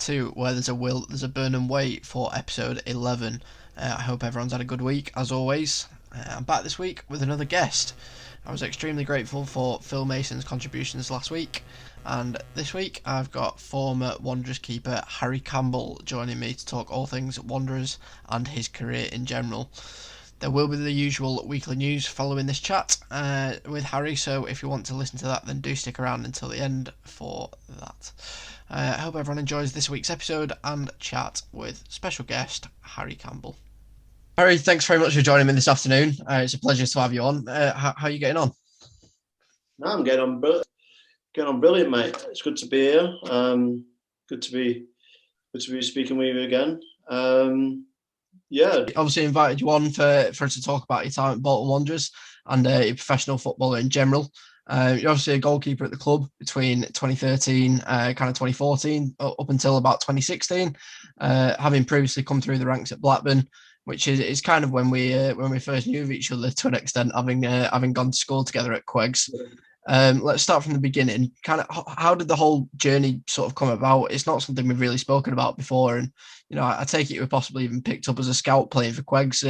to Where There's a Will, There's a Burden Way for episode 11. I hope everyone's had a good week, as always. I'm back this week with another guest. I was extremely grateful for Phil Mason's contributions last week, and this week I've got former Wanderers keeper Harry Campbell joining me to talk all things Wanderers and his career in general. There will be the usual weekly news following this chat with Harry, so if you want to listen to that, then do stick around until the end for that. I hope everyone enjoys this week's episode and chat with special guest Harry Campbell. Harry, thanks very much for joining me this afternoon. It's a pleasure to have you on. How are you getting on? No, I'm getting on brilliant, mate. It's good to be here. Good to be speaking with you again. Yeah. Obviously invited you on for us to talk about your time at Bolton Wanderers and your professional footballer in general. You're obviously a goalkeeper at the club between 2013, kind of 2014, up until about 2016, having previously come through the ranks at Blackburn, which is kind of when we first knew of each other to an extent, having gone to school together at Queggs. Let's start from the beginning. Kind of, how did the whole journey sort of come about? It's not something we've really spoken about before, and I take it you were possibly even picked up as a scout playing for Queggs,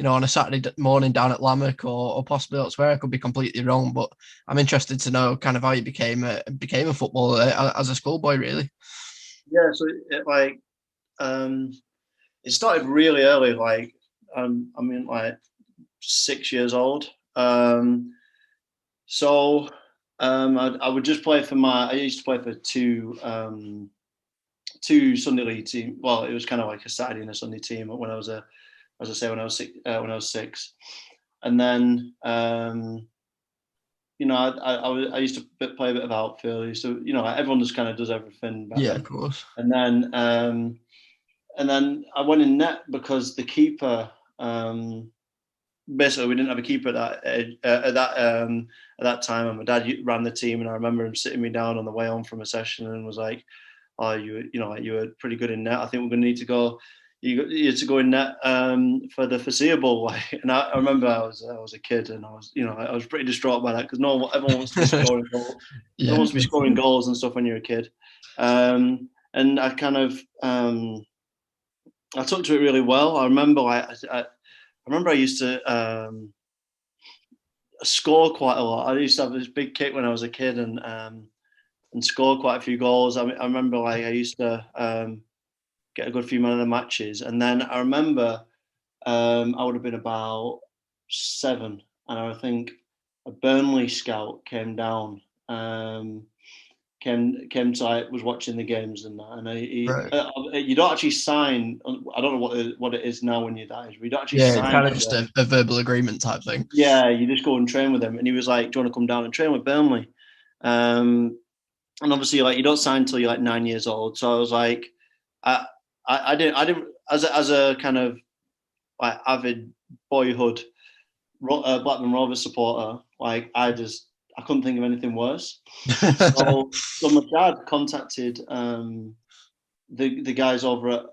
on a Saturday morning down at Lammock or possibly elsewhere. I could be completely wrong, but I'm interested to know kind of how you became a footballer as a schoolboy, really. Yeah, so it started really early. Like 6 years old. I would just play for I used to play for two Sunday league team. Well, it was kind of like a Saturday and a Sunday team when I was when I was six, and then I used to play a bit of outfield. Everyone just kind of does everything. Yeah, of course. And then I went in net because the keeper. Basically, we didn't have a keeper at that time, and my dad ran the team. And I remember him sitting me down on the way home from a session and was like, "Oh, you were pretty good in net. I think we're going to need to go. You to go in net for the foreseeable." And I remember I was a kid, and I was pretty distraught by that because everyone wants to be scoring goals. Yeah. Everyone wants to be scoring goals and stuff when you're a kid. And I kind of I took to it really well. I remember I used to score quite a lot. I used to have this big kick when I was a kid and score quite a few goals. I remember I used to get a good few man of the matches. And then I remember I would have been about 7, and I think a Burnley scout came down. Came to was watching the games and that, and you don't actually sign. I don't know what it is now when you're that age. We don't actually sign. Yeah, kind of just a verbal agreement type thing. Yeah, you just go and train with them, and he was like, "Do you want to come down and train with Burnley?" And obviously, like, you don't sign until you're like 9 years old. So I was like, I didn't as a kind of like avid boyhood Blackburn Rovers supporter. Like, I couldn't think of anything worse. So my dad contacted the guys over at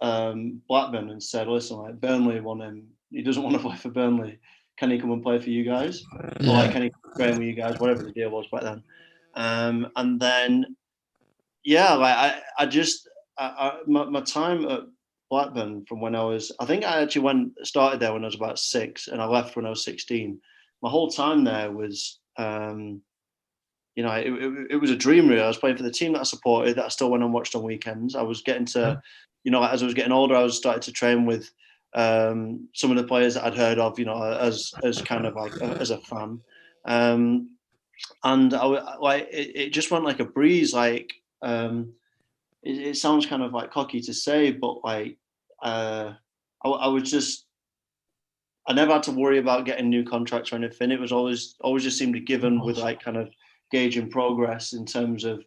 Blackburn and said, "Listen, like, Burnley want him. He doesn't want to play for Burnley. Can he come and play for you guys? Yeah. Or like, can he train with you guys? Whatever the deal was back then." And then, yeah, like my time at Blackburn from when I think I actually started there when I was about 6, and I left when I was 16. My whole time there was. It was a dream, really. I was playing for the team that I supported, that I still went and watched on weekends. I was getting to, as I was getting older, I was starting to train with some of the players that I'd heard of, as kind of like as a fan. And it just went like a breeze. Like, it sounds kind of like cocky to say, but like, I never had to worry about getting new contracts or anything. It was always just seemed to given with like kind of gauging progress in terms of,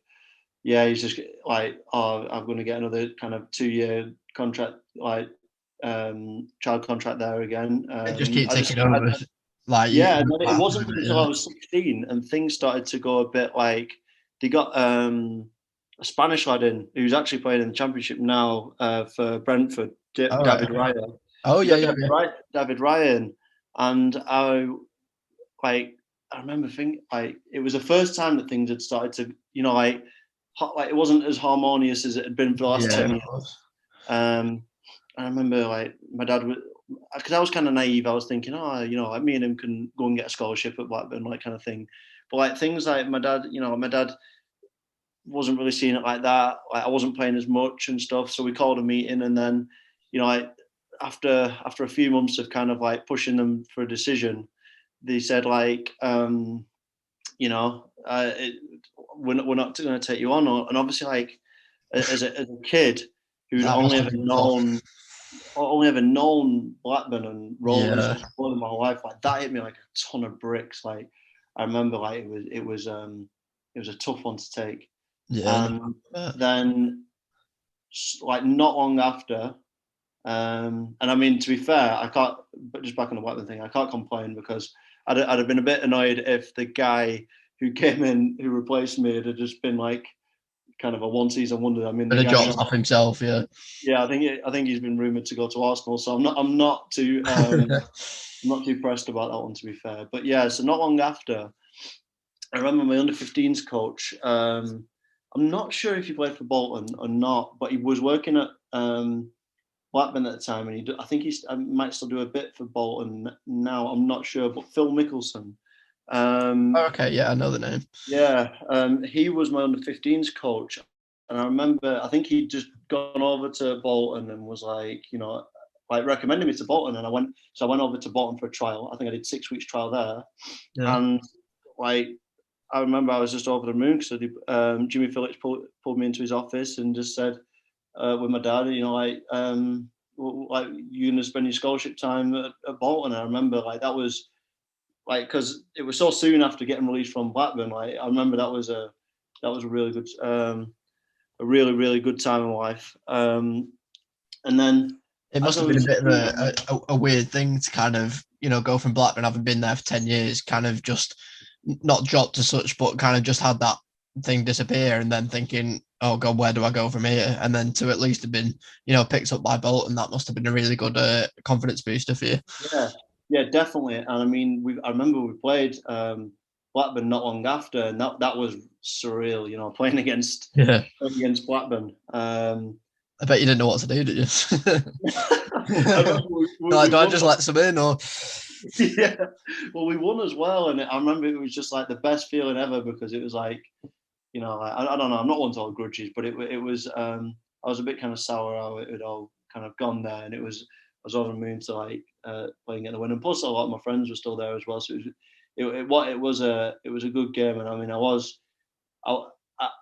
he's just like, "Oh, I'm going to get another kind of 2-year contract, like child contract there again." Just keep ticking over. It wasn't until I was 16 and things started to go a bit like, they got a Spanish lad in who's actually playing in the Championship now for Brentford, David Ryan. Oh yeah, David Ryan, and I remember thinking, like, it was the first time that things had started to, like it wasn't as harmonious as it had been for the last Yeah, 10 of years. course. I remember like my dad was, because I was kind of naive. I was thinking, oh, like me and him can go and get a scholarship at Blackburn, like kind of thing. But like things like my dad, my dad wasn't really seeing it like that. Like I wasn't playing as much and stuff. So we called a meeting, and then, after a few months of kind of like pushing them for a decision, they said like, we're not going to take you on. And obviously, like as a kid who'd That must have been tough. only ever known Blackburn and Rovers Yeah, and all in my whole life, like that hit me like a ton of bricks. Like I remember, like it was a tough one to take. yeah, no, And then, like not long after, and I mean to be fair, I can't. But just back on the Blackburn thing, I can't complain because I'd have been a bit annoyed if the guy who came in who replaced me had just been like kind of a one season wonder. I mean, the but he guy's drops off himself. Yeah. yeah, I think he's been rumored to go to Arsenal, so I'm not too not too pressed about that one, to be fair. But yeah, so not long after, I remember my under-15s coach. I'm not sure if he played for Bolton or not, but he was working at Blackburn at the time, and I think I might still do a bit for Bolton now. I'm not sure, but Phil Mickelson. Oh, Um, okay, yeah, I know the name. yeah, he was my under-15s coach, and I remember I think he'd just gone over to Bolton and was like, like recommended me to Bolton, and I went over to Bolton for a trial. I think I did 6 weeks trial there, Yeah. and like I remember I was just over the moon because Jimmy Phillips pulled me into his office and just said with my dad, like you're gonna spend your scholarship time at Bolton. And I remember like that was like because it was so soon after getting released from Blackburn. Like I remember that was a really good a really really good time in life. And then It as must I have been a was bit of a weird thing to kind of, go from Blackburn, having been there for 10 years, kind of just not dropped as such, but kind of just had that thing disappear and then thinking, oh God, where do I go from here? And then to at least have been, picked up by Bolton, that must have been a really good confidence booster for you. yeah, yeah, definitely. And I mean, I remember we played Blackburn not long after, and that was surreal. Yeah. Playing against Blackburn. I bet you didn't know what to do, did you? I remember Like, we do I won. just let some in or? Yeah, well, we won as well, and I remember it was just like the best feeling ever because it was like, like, I don't know, I'm not one to hold grudges, but it was I was a bit kind of sour how it had all kind of gone there, and I was over the moon to like playing at the win, and plus a lot of my friends were still there as well, so it was a good game, and I mean I'll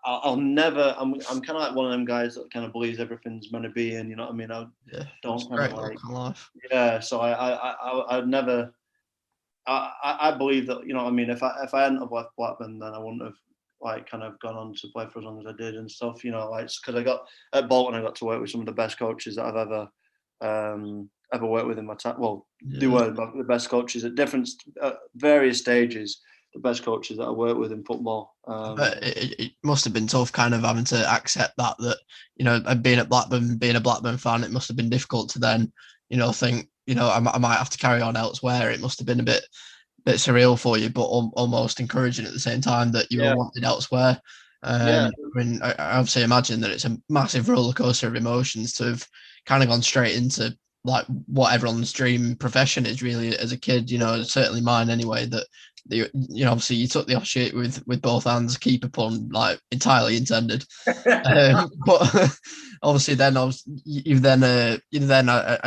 I'll never. I'm kind of like one of them guys that kind of believes everything's meant to be, and you know what I mean. I Yeah, it's don't a kind of great look like, on life. yeah. So I'd never. I believe that, you know what I mean. If I hadn't have left Blackburn, then I wouldn't have like kind of gone on to play for as long as I did and stuff. Like because I got at Bolton, I got to work with some of the best coaches that I've ever worked with in my time. Well, they Yeah. were the best coaches at different various stages. The best coaches that I worked with in football. But it must have been tough kind of having to accept that, being at Blackburn, being a Blackburn fan, it must have been difficult to then, think, I might have to carry on elsewhere. It must have been a bit surreal for you, but almost encouraging at the same time that you were Yeah, wanted elsewhere. yeah, I mean, I obviously imagine that it's a massive roller coaster of emotions to have kind of gone straight into like what everyone's dream profession is really as a kid. Certainly mine anyway. That obviously you took the opportunity with both hands, keeper pun, like entirely intended. But obviously, then you then had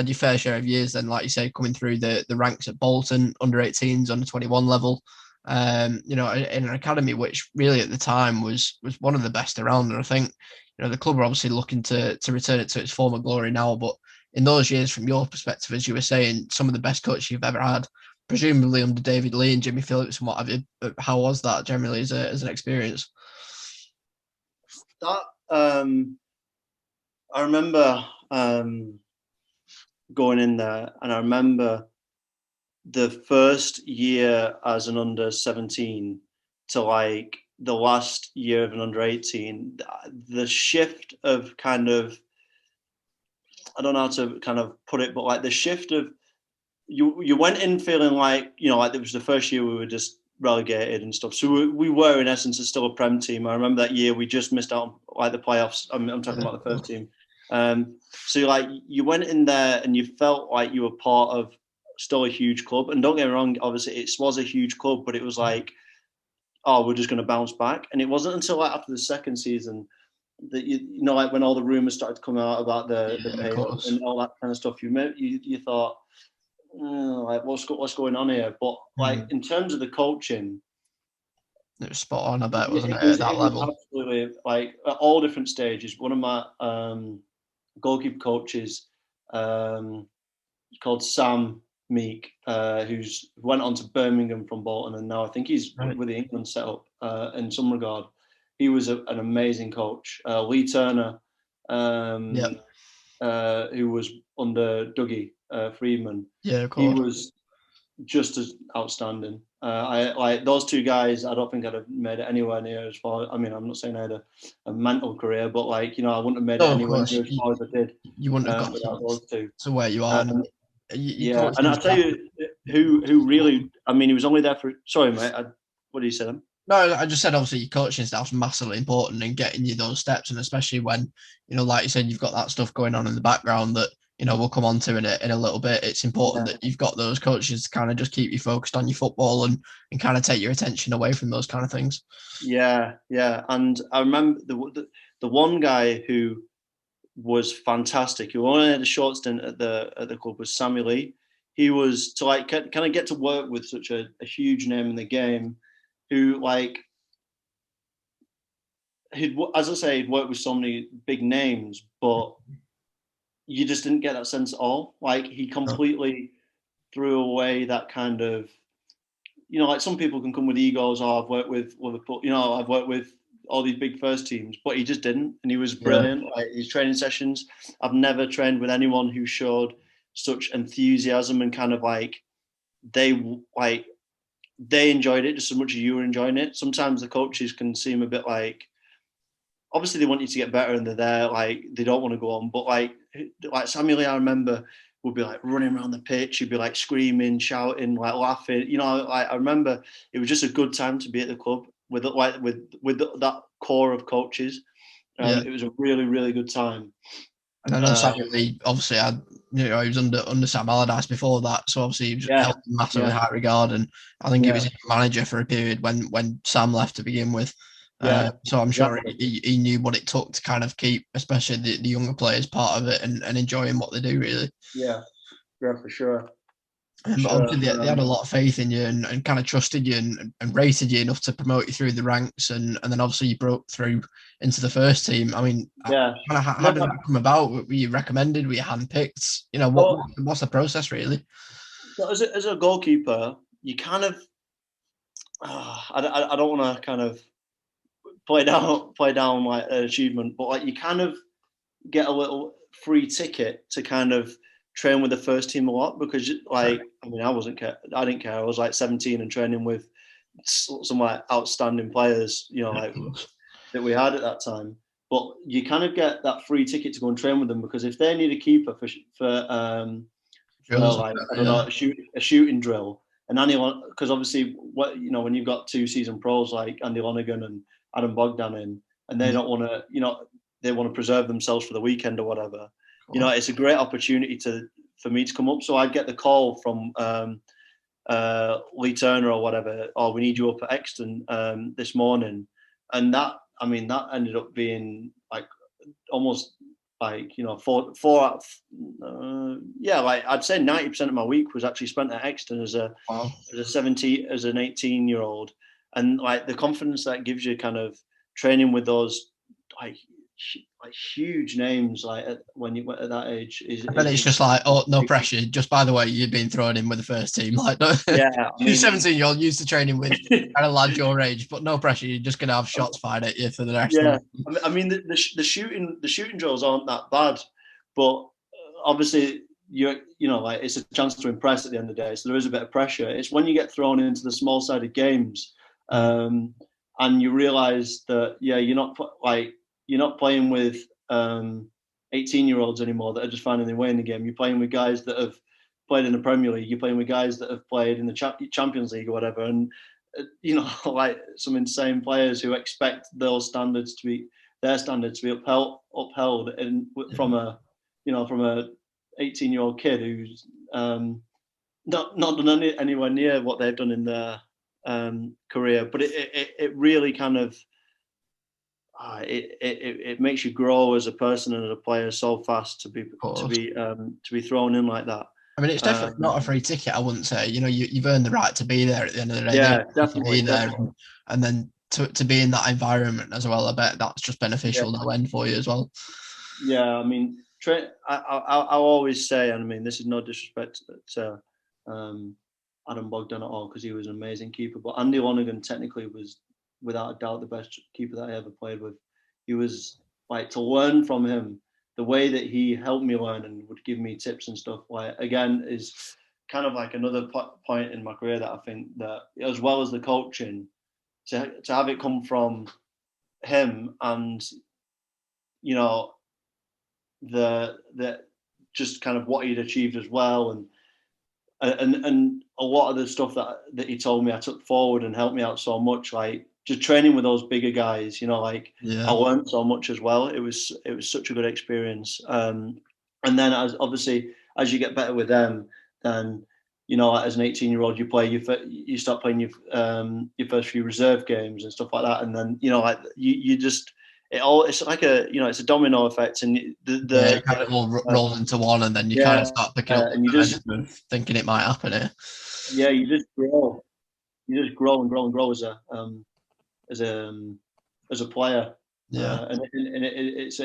your fair share of years. Then, like you say, coming through the ranks at Bolton, under-18s, under-21 level. In an academy which really at the time was one of the best around. And I think the club are obviously looking to return it to its former glory now. But in those years, from your perspective, as you were saying, some of the best coaches you've ever had, presumably under David Lee and Jimmy Phillips and what have you. How was that generally as an experience? that I remember going in there, and I remember the first year as an under 17 to like the last year of an under 18, the shift of kind of, I don't know how to kind of put it, but like the shift of you went in feeling like, like it was the first year we were just relegated and stuff. So we were in essence still a Prem team. I remember that year we just missed out on like the playoffs. I'm talking about the first team. So like you went in there and you felt like you were part of still a huge club. And don't get me wrong, obviously it was a huge club, but it was like, oh, we're just going to bounce back. And it wasn't until like after the second season that you know, like when all the rumors started to come out about the pay and all that kind of stuff, you thought, like what's going on here? But like in terms of the coaching, it was spot on. I bet, wasn't it? At that level, absolutely. Like at all different stages. One of my goalkeeper coaches, called Sam Meek, who's went on to Birmingham from Bolton, and now I think he's with the England setup in some regard. He was an amazing coach. Lee Turner, who was under Dougie Freedman. Yeah, of course. He was just as outstanding. I like those two guys. I don't think I'd have made it anywhere near as far. I mean, I'm not saying I had a mental career, but like, you know, I wouldn't have made it anywhere near as far as I did. You wouldn't have got without those two. to where you are. Yeah, and I'll tell you who really. I mean, he was only there for. Sorry, mate. What did you say then? No, I just said obviously your coaching staff's massively important in getting you those steps, and especially when, you know, like you said, you've got that stuff going on in the background that, you know, we'll come on to in a little bit. It's important that you've got those coaches to kind of just keep you focused on your football and kind of take your attention away from those kind of things. Yeah. And I remember the one guy who was fantastic, who only had a short stint at the club, was Sammy Lee. He was to like kind of get to work with such a huge name in the game, who like as I say, he'd worked with so many big names, but you just didn't get that sense at all. Like he completely threw away that kind of, you know, like some people can come with egos. Oh, I've worked with Liverpool, you know, I've worked with all these big first teams, but he just didn't, and he was brilliant. Like his training sessions, I've never trained with anyone who showed such enthusiasm and kind of like they enjoyed it just as much as you were enjoying it. Sometimes the coaches can seem a bit like, obviously they want you to get better and they're there, like they don't want to go on, but like Samuel Lee, I remember, would be like running around the pitch, he'd be like screaming, shouting, like laughing, you know. Like I remember it was just a good time to be at the club with that core of coaches. It was a really, really good time. And I know Samuel Lee obviously had, you know, he was under Sam Allardyce before that, so obviously he was held in massively high regard, and I think he was manager for a period when Sam left to begin with. So I'm sure he knew what it took to kind of keep, especially the younger players, part of it and enjoying what they do, really. Yeah, for sure. Obviously they had a lot of faith in you and kind of trusted you and rated you enough to promote you through the ranks, and then obviously you broke through into the first team. I mean, how did that come about? Were you recommended? Were you handpicked? You know, what's the process really? So as a goalkeeper, you kind of, I don't want to kind of play down like an achievement, but like you kind of get a little free ticket to kind of train with the first team a lot, because like, I mean, I didn't care. I was like 17 and training with some like outstanding players, you know, like that we had at that time. But you kind of get that free ticket to go and train with them, because if they need a keeper for like, I don't know, a shooting drill, and because obviously you know, when you've got two seasoned pros like Andy Lonergan and Adam Bogdan in, and they don't want to, you know, they want to preserve themselves for the weekend or whatever. You know, it's a great opportunity for me to come up. So I'd get the call from Lee Turner or whatever, "Oh, we need you up at Exton this morning," and that ended up being like almost like, you know, like I'd say 90% of my week was actually spent at Exton as an 18-year-old, and like the confidence that gives you, kind of training with those like huge names, like when you went at that age, it's just like, oh, no pressure. Just by the way, you're being thrown in with the first team. Like, you're 17-year-old used to training with kind of lads your age, but no pressure. You're just gonna have shots fired at you for the rest. Yeah, I mean the shooting drills aren't that bad, but obviously you know, like it's a chance to impress at the end of the day, so there is a bit of pressure. It's when you get thrown into the small-sided games, and you realise that you're not playing with 18-year-olds anymore that are just finding their way in the game. You're playing with guys that have played in the Premier League. You're playing with guys that have played in the Champions League or whatever. And you know, like some insane players who expect their standards to be upheld and from a 18-year-old kid who's not done anywhere near what they've done in their career. But it really kind of it makes you grow as a person and as a player so fast to be thrown in like that. I mean, it's definitely not a free ticket, I wouldn't say. You know, you've earned the right to be there at the end of the day. Yeah, definitely. definitely. And then to be in that environment as well, I bet that's just beneficial no end for you as well. Yeah, I mean, I always say, and I mean, this is no disrespect to Adam Bogdan at all, because he was an amazing keeper, but Andy Lonergan technically was, without a doubt, the best keeper that I ever played with. He was like, to learn from him, the way that he helped me learn and would give me tips and stuff, like, again, is kind of like another point in my career that I think that, as well as the coaching, to have it come from him, and you know, the just kind of what he'd achieved as well, and a lot of the stuff that he told me I took forward and helped me out so much, like just training with those bigger guys, you know, like I learned so much as well. It was such a good experience. And then obviously as you get better with them, then, you know, as an 18-year-old, you start playing your first few reserve games and stuff like that, and then, you know, like you just, it's like it's a domino effect, and it kind of all rolls into one, and then you kind of start picking up and you just thinking it might happen here. Yeah, you just grow and grow and grow as a player. Yeah, and it's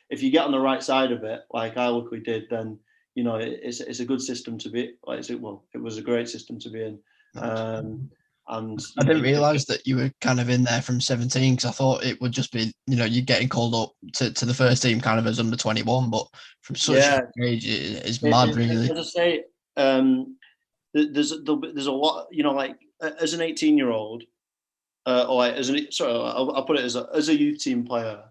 if you get on the right side of it, like I luckily did, then, you know, it's a good system to be. Like, it was a great system to be in. And I didn't realise that you were kind of in there from 17, because I thought it would just be, you know, you getting called up to the first team kind of as under 21, but from such a age, it's mad, really. As I say, there's a lot, you know, like as an 18-year-old, or like I'll put it as a youth team player.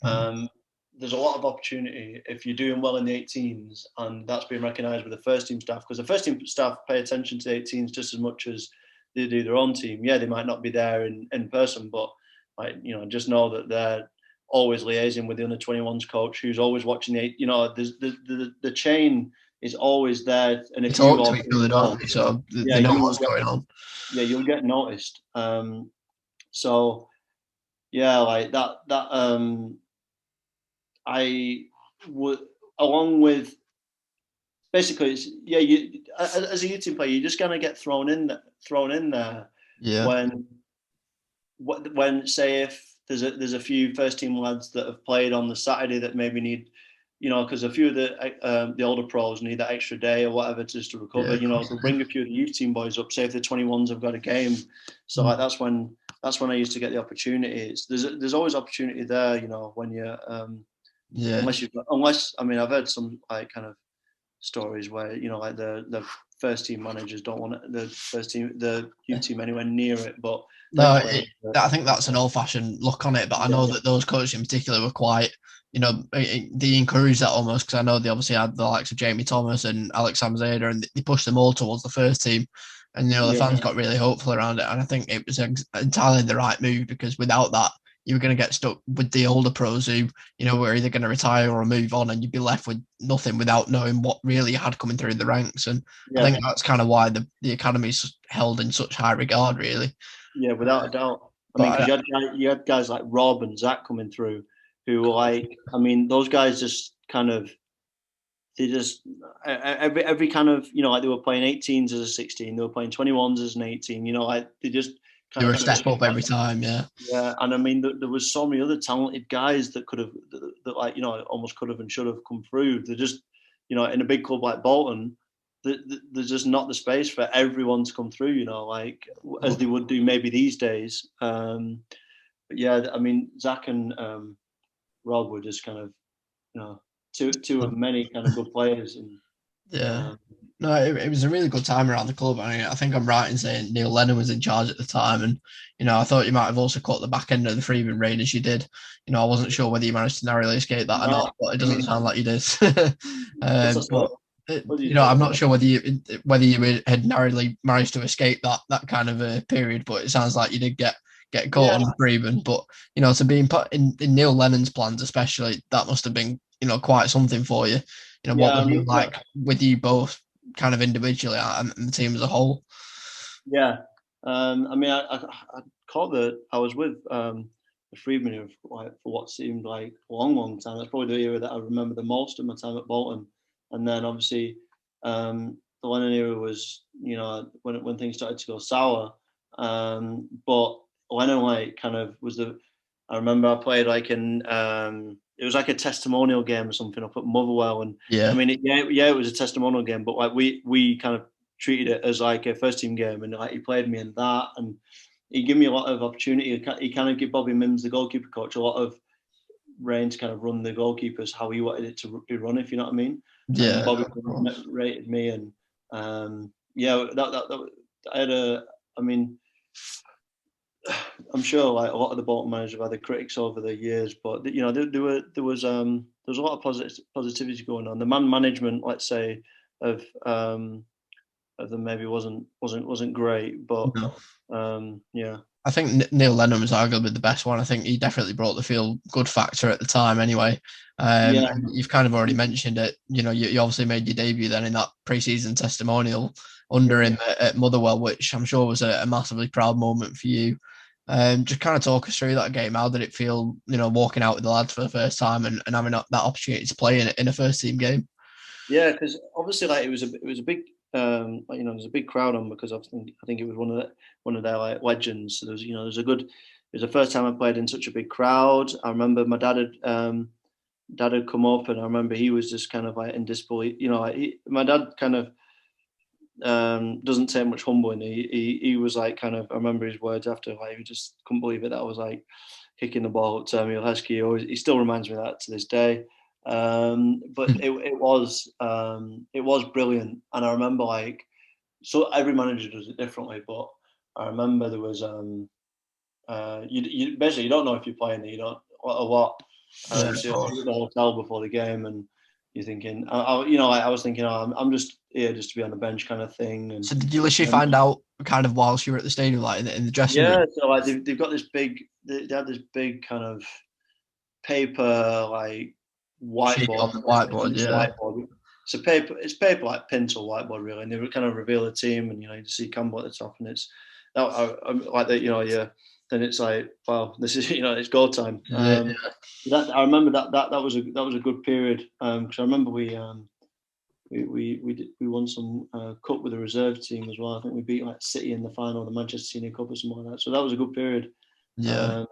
There's a lot of opportunity if you're doing well in the 18s, and that's being recognised with the first team staff, because the first team staff pay attention to the 18s just as much as they do their own team. Yeah, they might not be there in person, but, like, you know, just know that they're always liaising with the under 21s coach, who's always watching the chain is always there, and if you talk to each other, so they know what's going on. Yeah, you'll get noticed. So yeah, like that I would, along with, basically, you as a youth team player, you're just gonna get thrown in there. When say if there's a few first team lads that have played on the Saturday that maybe need, you know, because a few of the older pros need that extra day or whatever just to recover. You know, they'll bring a few of the youth team boys up. Say if the 21s have got a game, so like that's when I used to get the opportunities. There's always opportunity there, you know, when you're unless I mean, I've heard some like kind of stories where, you know, like the first team managers don't want the youth team anywhere near it, but no, I think that's an old-fashioned look on it. But I know that those coaches in particular were quite, you know, they encouraged that almost, because I know they obviously had the likes of Jamie Thomas and Alex Samzada, and they pushed them all towards the first team. And, you know, the fans got really hopeful around it. And I think it was entirely the right move, because without that, you were going to get stuck with the older pros who, you know, were either going to retire or move on, and you'd be left with nothing without knowing what really had coming through the ranks. And I think that's kind of why the academy's held in such high regard, really. Yeah, without a doubt. I mean, because you had guys like Rob and Zach coming through, who were like, I mean, those guys just kind of, they just every kind of, you know, like they were playing 18s as a 16, they were playing 21s as an 18, you know, like they just kind of step up every time. Yeah, and I mean, there was so many other talented guys that could have, that like, you know, almost could have and should have come through. They're just, you know, in a big club like Bolton, there's just not the space for everyone to come through, you know, like as they would do maybe these days. But yeah, I mean, Zach and Rob were just kind of, you know, two of many kind of good players. And no, it was a really good time around the club. I mean, I think I'm right in saying Neil Lennon was in charge at the time, and, you know, I thought you might have also caught the back end of the Freeman raid as you did. You know, I wasn't sure whether you managed to narrowly escape that or not, but it doesn't sound like you did. What do you I'm think? not sure whether you had narrowly managed to escape that kind of a period, but it sounds like you did get caught Yeah, on the Freeman. But to be put in Neil Lennon's plans, especially, that must have been quite something for you. yeah. What I was it remember. like with you both, kind of individually and the team as a whole? Yeah. I mean, I caught I was with the Freedmen for what seemed like a long, long time. That's probably the era that I remember the most of my time at Bolton. And then obviously, the Lennon era was, when things started to go sour. But Lennon like kind of was I remember I played like it was like a testimonial game or something up at Motherwell, and I Yeah, mean, it was a testimonial game, but like we kind of treated it as like a first team game, and like he played me in that, and he gave me a lot of opportunity. He kind of gave Bobby Mims, the goalkeeper coach, a lot of reign to kind of run the goalkeepers how he wanted it to be run, if you know what I mean. And yeah, Bobby of course. rated me, and yeah, that I had I mean, I'm sure like a lot of the Bolton managers have had their critics over the years, but there was a lot of positivity going on. The man management, let's say, of of them maybe wasn't great, but No. yeah, I think Neil Lennon was arguably the best one. I think he definitely brought the feel good factor at the time anyway. yeah, And you've kind of already mentioned it. You obviously made your debut then in that pre-season testimonial under yeah. him at Motherwell, which I'm sure was a massively proud moment for you. Just kind of talk us through that game. How did it feel, walking out with the lads for the first time and having that opportunity to play in a first team game? Yeah, because obviously, like it was a big, there's a big crowd on because I think it was one of their like legends. So there's a good. It was the first time I played in such a big crowd. I remember my dad had come up, and I remember he was just kind of like in disbelief. My dad kind of doesn't take much humbling. He was like kind of. I remember his words after like he just couldn't believe it that I was like kicking the ball to Hesky. He still reminds me of that to this day. But it was brilliant, and I remember like so every manager does it differently, but I remember there was you basically you don't know if you're playing it, you don't a lot. Yeah, of So course. you're at the hotel before the game, and you're thinking, like I was thinking, oh, I'm just here just to be on the bench kind of thing, and So did you literally um, find out kind of whilst you were at the stadium, like in the dressing yeah, room? so like they've got this big, they have this big kind of paper like Sheet whiteboard, on the whiteboard, yeah. whiteboard. It's paper like pencil whiteboard really, and they would kind of reveal the team, and you see Campbell at the top, and it's that like that, yeah. Then it's like, wow, this is it's go time. Yeah, That I remember that was a good period because I remember we won some cup with the reserve team as well. I think we beat like City in the final of the Manchester Senior Cup or something like that. So that was a good period. yeah. Um,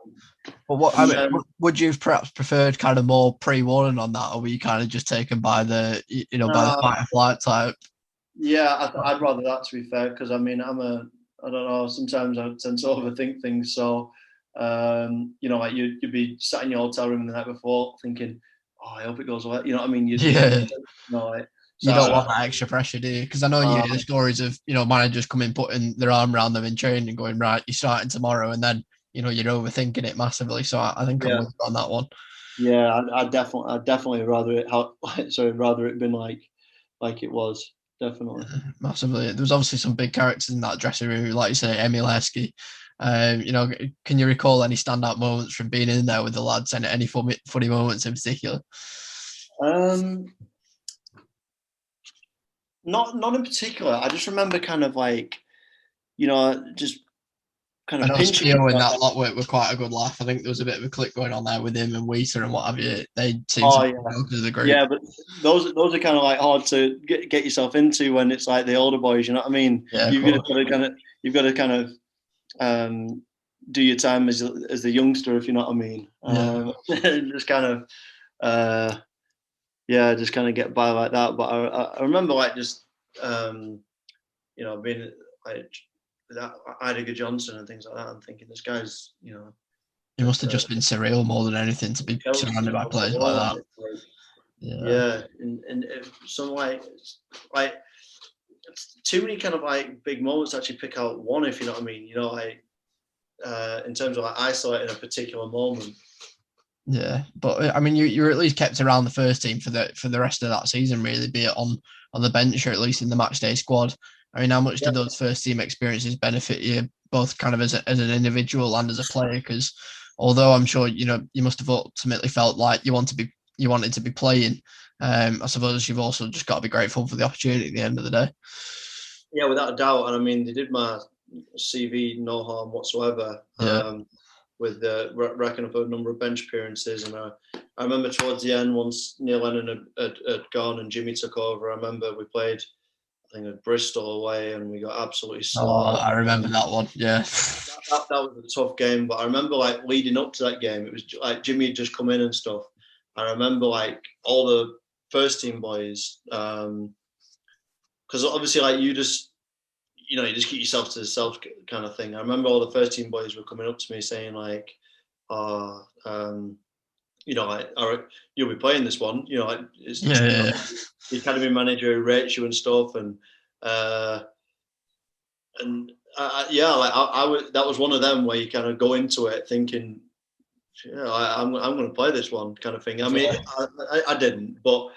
But what I and mean, then would you have perhaps preferred kind of more pre-warning on that, or were you kind of just taken by by the uh, fight or flight type? yeah, I'd rather that to be fair because I mean I don't know, sometimes I tend to overthink things. So like you'd be sat in your hotel room the night before thinking, oh, I hope it goes well. You know what I mean? Yeah, Like so you don't want that extra pressure, do you? Because I know you hear the stories of managers coming putting their arm around them in training, and going, right, you're starting tomorrow, and then you're overthinking it massively. So I think I'm yeah. with you on that one. Yeah, I'd definitely rather it rather it been like it was definitely. Massively. There was obviously some big characters in that dressing room, like you say, Emil Heskey. Can you recall any standout moments from being in there with the lads, and any funny moments in particular? Um, not in particular. I just remember kind of like just kind I of know pinching Spio and myself. that lot were quite a good laugh. I think there was a bit of a click going on there with him and Weeter and what have you. They seem to Oh be yeah, because of the group. yeah, but those are kind of like hard to get yourself into when it's like the older boys. You know what I mean? Yeah, of course. You've got to kind of do your time as the youngster, if you know what I mean. Yeah. Just kind of yeah, just kind of get by like that. But I remember like just being like that Idiger Johnson and things like that, and thinking this guy's It must have at just been surreal more than anything to be surrounded Chelsea by most of players like all, that. and it's like Yeah. yeah, and some like it's too many kind of like big moments to actually pick out one, if you know what I mean. Like in terms of like isolating a particular moment. Yeah, but I mean, you were at least kept around the first team for the rest of that season, really, be it on on the bench or at least in the match day squad. I mean, how much did those first team experiences benefit you both kind of as an individual and as a player? Because although I'm sure you must have ultimately felt like you wanted to be playing. I suppose you've also just got to be grateful for the opportunity at the end of the day. Yeah, without a doubt. And I mean, they did my CV no harm whatsoever. Yeah. With racking up a number of bench appearances. And I remember towards the end, once Neil Lennon had gone and Jimmy took over, I remember we played, I think, at Bristol away, and we got absolutely slaughtered. I remember that one. Yeah. That was a tough game, but I remember like leading up to that game, it was like Jimmy had just come in and stuff. I remember like all the first team boys, because obviously like you just keep yourself to yourself kind of thing. I remember all the first team boys were coming up to me saying like, you'll be playing this one. It's the academy manager who rates you and stuff, and that was one of them where you kind of go into it thinking, I'm going to play this one kind of thing. I mean, I didn't, but.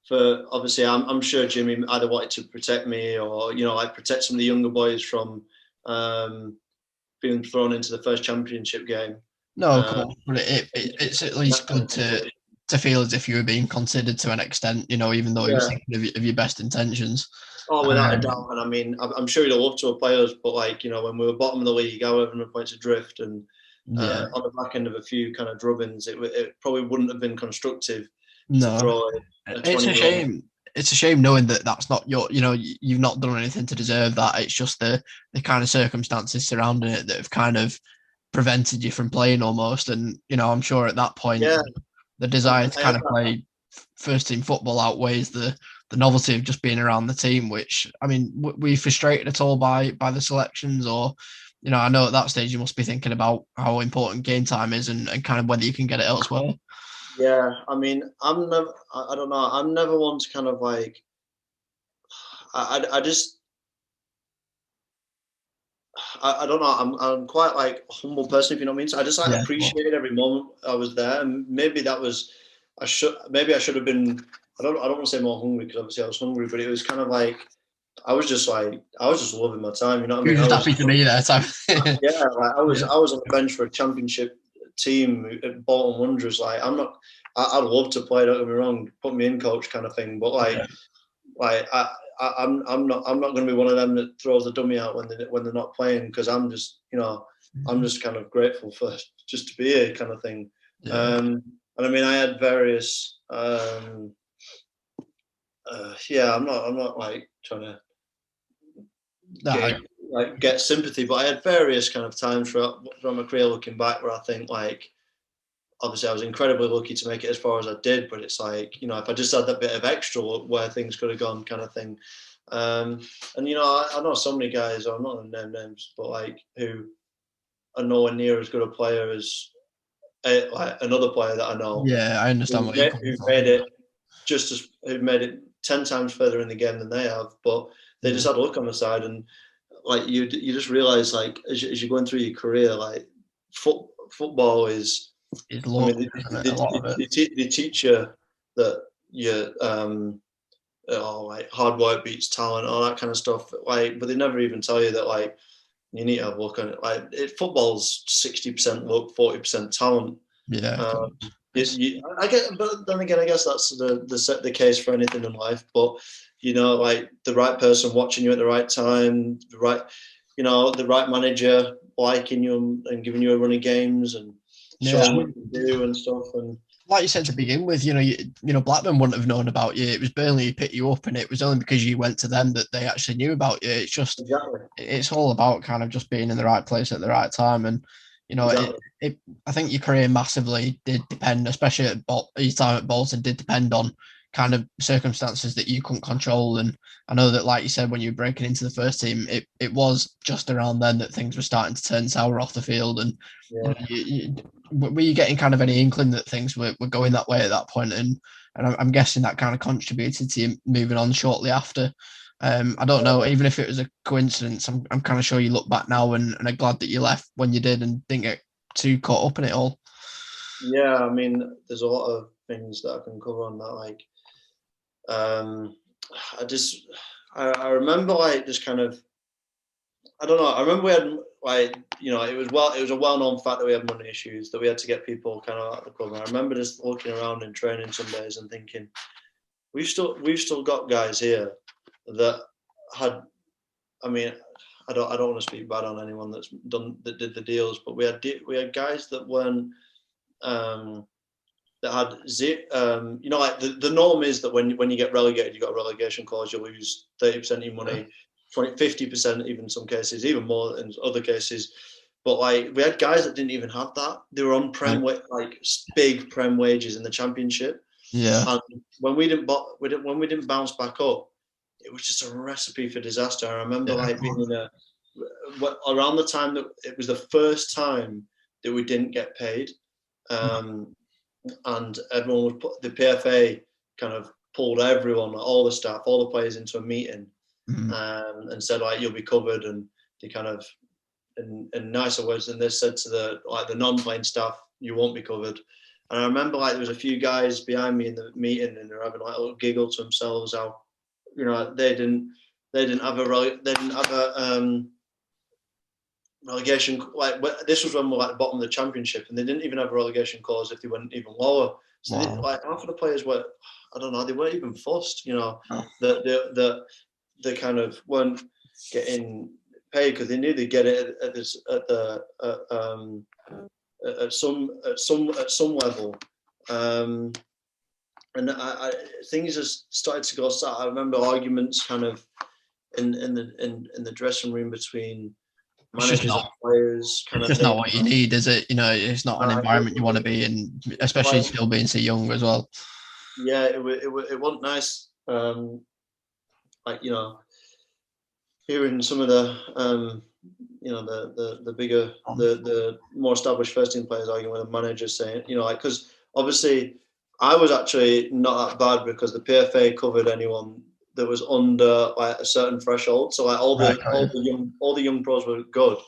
For obviously, I'm sure Jimmy either wanted to protect me or protect some of the younger boys from being thrown into the first championship game. No, cool. But it's at least good to feel as if you were being considered to an extent, even though he was thinking of your best intentions. Oh, without a doubt. And I mean, I'm sure he'd have loved to have played us, but when we were bottom of the league, I was 100 points adrift, and on the back end of a few kind of drubbings, it probably wouldn't have been constructive. No, it's a shame. It's a shame knowing that that's not you've not done anything to deserve that. It's just the kind of circumstances surrounding it that have kind of prevented you from playing almost. And I'm sure at that point, the desire to kind of play first team football outweighs the novelty of just being around the team. Which, I mean, were you frustrated at all by the selections, or I know at that stage you must be thinking about how important game time is and kind of whether you can get it elsewhere. Yeah, I mean, I don't know. I'm never one to kind of like, I don't know. I'm quite like a humble person, if you know what I mean. So I just appreciated every moment I was there, and maybe that was, I should have been. I don't want to say more hungry, because obviously I was hungry, but it was kind of like I was just loving my time. You know what I mean? You were just happy to be there. Yeah, like I was on the bench for a championship team at Bolton Wanderers. Like I'd love to play. Don't get me wrong, put me in, coach, kind of thing. But I'm not going to be one of them that throws the dummy out when they're not playing, because I'm just I'm just kind of grateful for just to be here, kind of thing. And I mean, I had various. I'm not like trying to get sympathy, but I had various kind of times throughout my career looking back where I think like, obviously I was incredibly lucky to make it as far as I did, but it's like, if I just had that bit of extra, where things could have gone, kind of thing. And I know so many guys, I'm not going to name names, but like who are nowhere near as good a player as like another player that I know. Yeah, I understand what you're coming from. Who made it 10 times further in the game than they have, but they just had a look on the side, and like you just realize, like as you're going through your career, like football is. They teach you that like hard work beats talent, all that kind of stuff. Like, but they never even tell you that like you need to have a look on it. Like football's 60% luck, 40% talent. Yeah. I get, but then again, I guess that's the case for anything in life. But like the right person watching you at the right time, the right manager liking you and giving you a run of games and showing what you do and stuff. And like you said to begin with, Blackburn wouldn't have known about you. It was Burnley who picked you up, and it was only because you went to them that they actually knew about you. It's just, It's all about kind of just being in the right place at the right time. And, I think your career massively did depend, especially at your time at Bolton, did depend on kind of circumstances that you couldn't control. And I know that, like you said, when you were breaking into the first team, it was just around then that things were starting to turn sour off the field. And were you getting kind of any inkling that things were going that way at that point? And I'm guessing that kind of contributed to you moving on shortly after. I don't know, even if it was a coincidence, I'm kind of sure you look back now and are glad that you left when you did and didn't get too caught up in it all. Yeah, I mean, there's a lot of things that I can cover on that. Like, I remember like just kind of, I don't know. I remember we had like, it was a well-known fact that we had money issues, that we had to get people kind of out of the club. And I remember just looking around in training some days and thinking, we've still got guys here that had, I mean, I don't want to speak bad on anyone that did the deals, but we had guys that weren't, that had like the norm is that when you get relegated, you got a relegation clause, you lose 30% of your money, 50%, even in some cases, even more in other cases. But like we had guys that didn't even have that. They were on like big prem wages in the championship. Yeah. And when we didn't bounce back up, it was just a recipe for disaster. I remember like being around the time that it was the first time that we didn't get paid. And everyone was the PFA kind of pulled everyone, all the staff, all the players into a meeting, and said like, you'll be covered. And they kind of, in nicer words than this, said to the non-playing staff, you won't be covered. And I remember like there was a few guys behind me in the meeting, and they're having like a little giggle to themselves how, they didn't have a relegation. Like this was when we were like the bottom of the championship, and they didn't even have a relegation clause if they went even lower. So like half of the players were, I don't know, they weren't even fussed. They kind of weren't getting paid because they knew they'd get it at some level. And things just started to go south. I remember arguments kind of in the dressing room between managers and players. It's just not what you need, is it? It's not an environment you want to be in, especially still being so young as well. Yeah, it wasn't nice. Hearing some of the the bigger, the more established first team players arguing with the managers, saying, because obviously I was actually not that bad because the PFA covered anyone that was under like a certain threshold. So like all the young pros were good.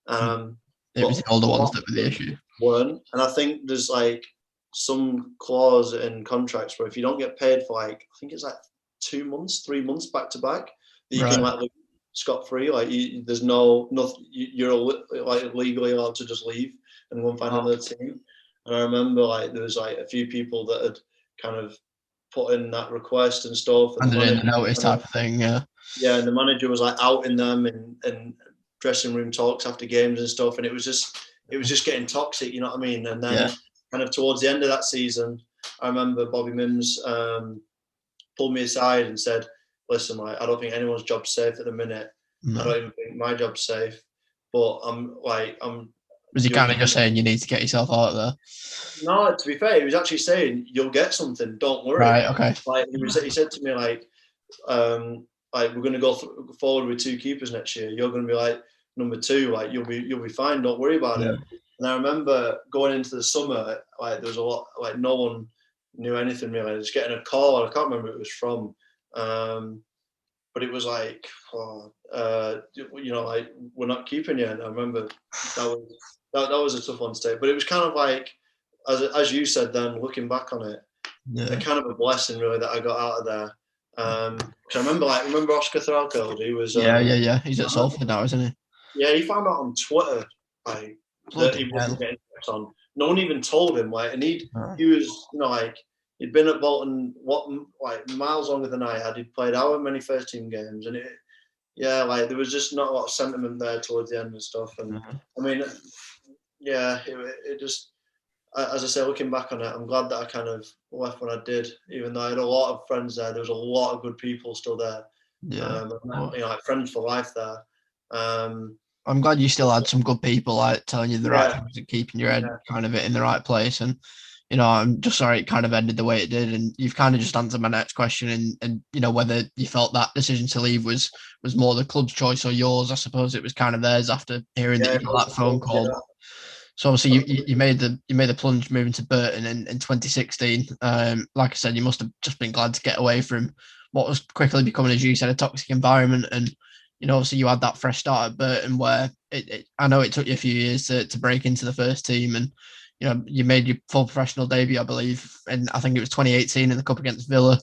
It was the older ones that were the issue. Weren't, and I think there's like some clause in contracts where if you don't get paid for like, I think it's like 2 months, 3 months back to back, that you can like scot-free. Like there's nothing. You're like legally allowed to just leave and go and find another team. And I remember like there was like a few people that had kind of put in that request and stuff. And then the notice type of thing, yeah. Yeah, and the manager was like outing them in dressing room talks after games and stuff, and it was just getting toxic, you know what I mean? And then kind of towards the end of that season, I remember Bobby Mims pulled me aside and said, listen, like, I don't think anyone's job's safe at the minute. I don't even think my job's safe. But was he kind of just saying you need to get yourself out of there? No, to be fair, he was actually saying you'll get something. Don't worry. Right. Okay. Like he said to me, like we're going to go forward with 2 keepers next year. You're going to be like number 2. Like you'll be fine. Don't worry about it. And I remember going into the summer, like there was a lot, like no one knew anything really. Just getting a call. I can't remember who it was from, but it was like, like we're not keeping you. And I remember that was a tough one to take. But it was kind of like, as you said, then looking back on it, kind of a blessing really that I got out of there. Cause I remember Oscar Threlkeld. He was he's at Salford now, isn't he? Yeah, he found out on Twitter like that he wasn't getting kept on. No one even told him, like, and he was like he'd been at Bolton miles longer than I had. He'd played however many first team games, and like there was just not a lot of sentiment there towards the end and stuff. And I mean, it just. As I say, looking back on it, I'm glad that I kind of left when I did, even though I had a lot of friends there. There was a lot of good people still there. Like friends for life there. I'm glad you still had some good people like telling you the right things and keeping your head kind of in the right place. And, I'm just sorry it kind of ended the way it did. And you've kind of just answered my next question and whether you felt that decision to leave was more the club's choice or yours. I suppose it was kind of theirs after hearing that you got that phone call. Yeah. So obviously you made the plunge moving to Burton in 2016. Like I said, you must have just been glad to get away from what was quickly becoming, as you said, a toxic environment. And obviously you had that fresh start at Burton where I know it took you a few years to break into the first team, and you made your full professional debut, I believe, and I think it was 2018 in the cup against Villa.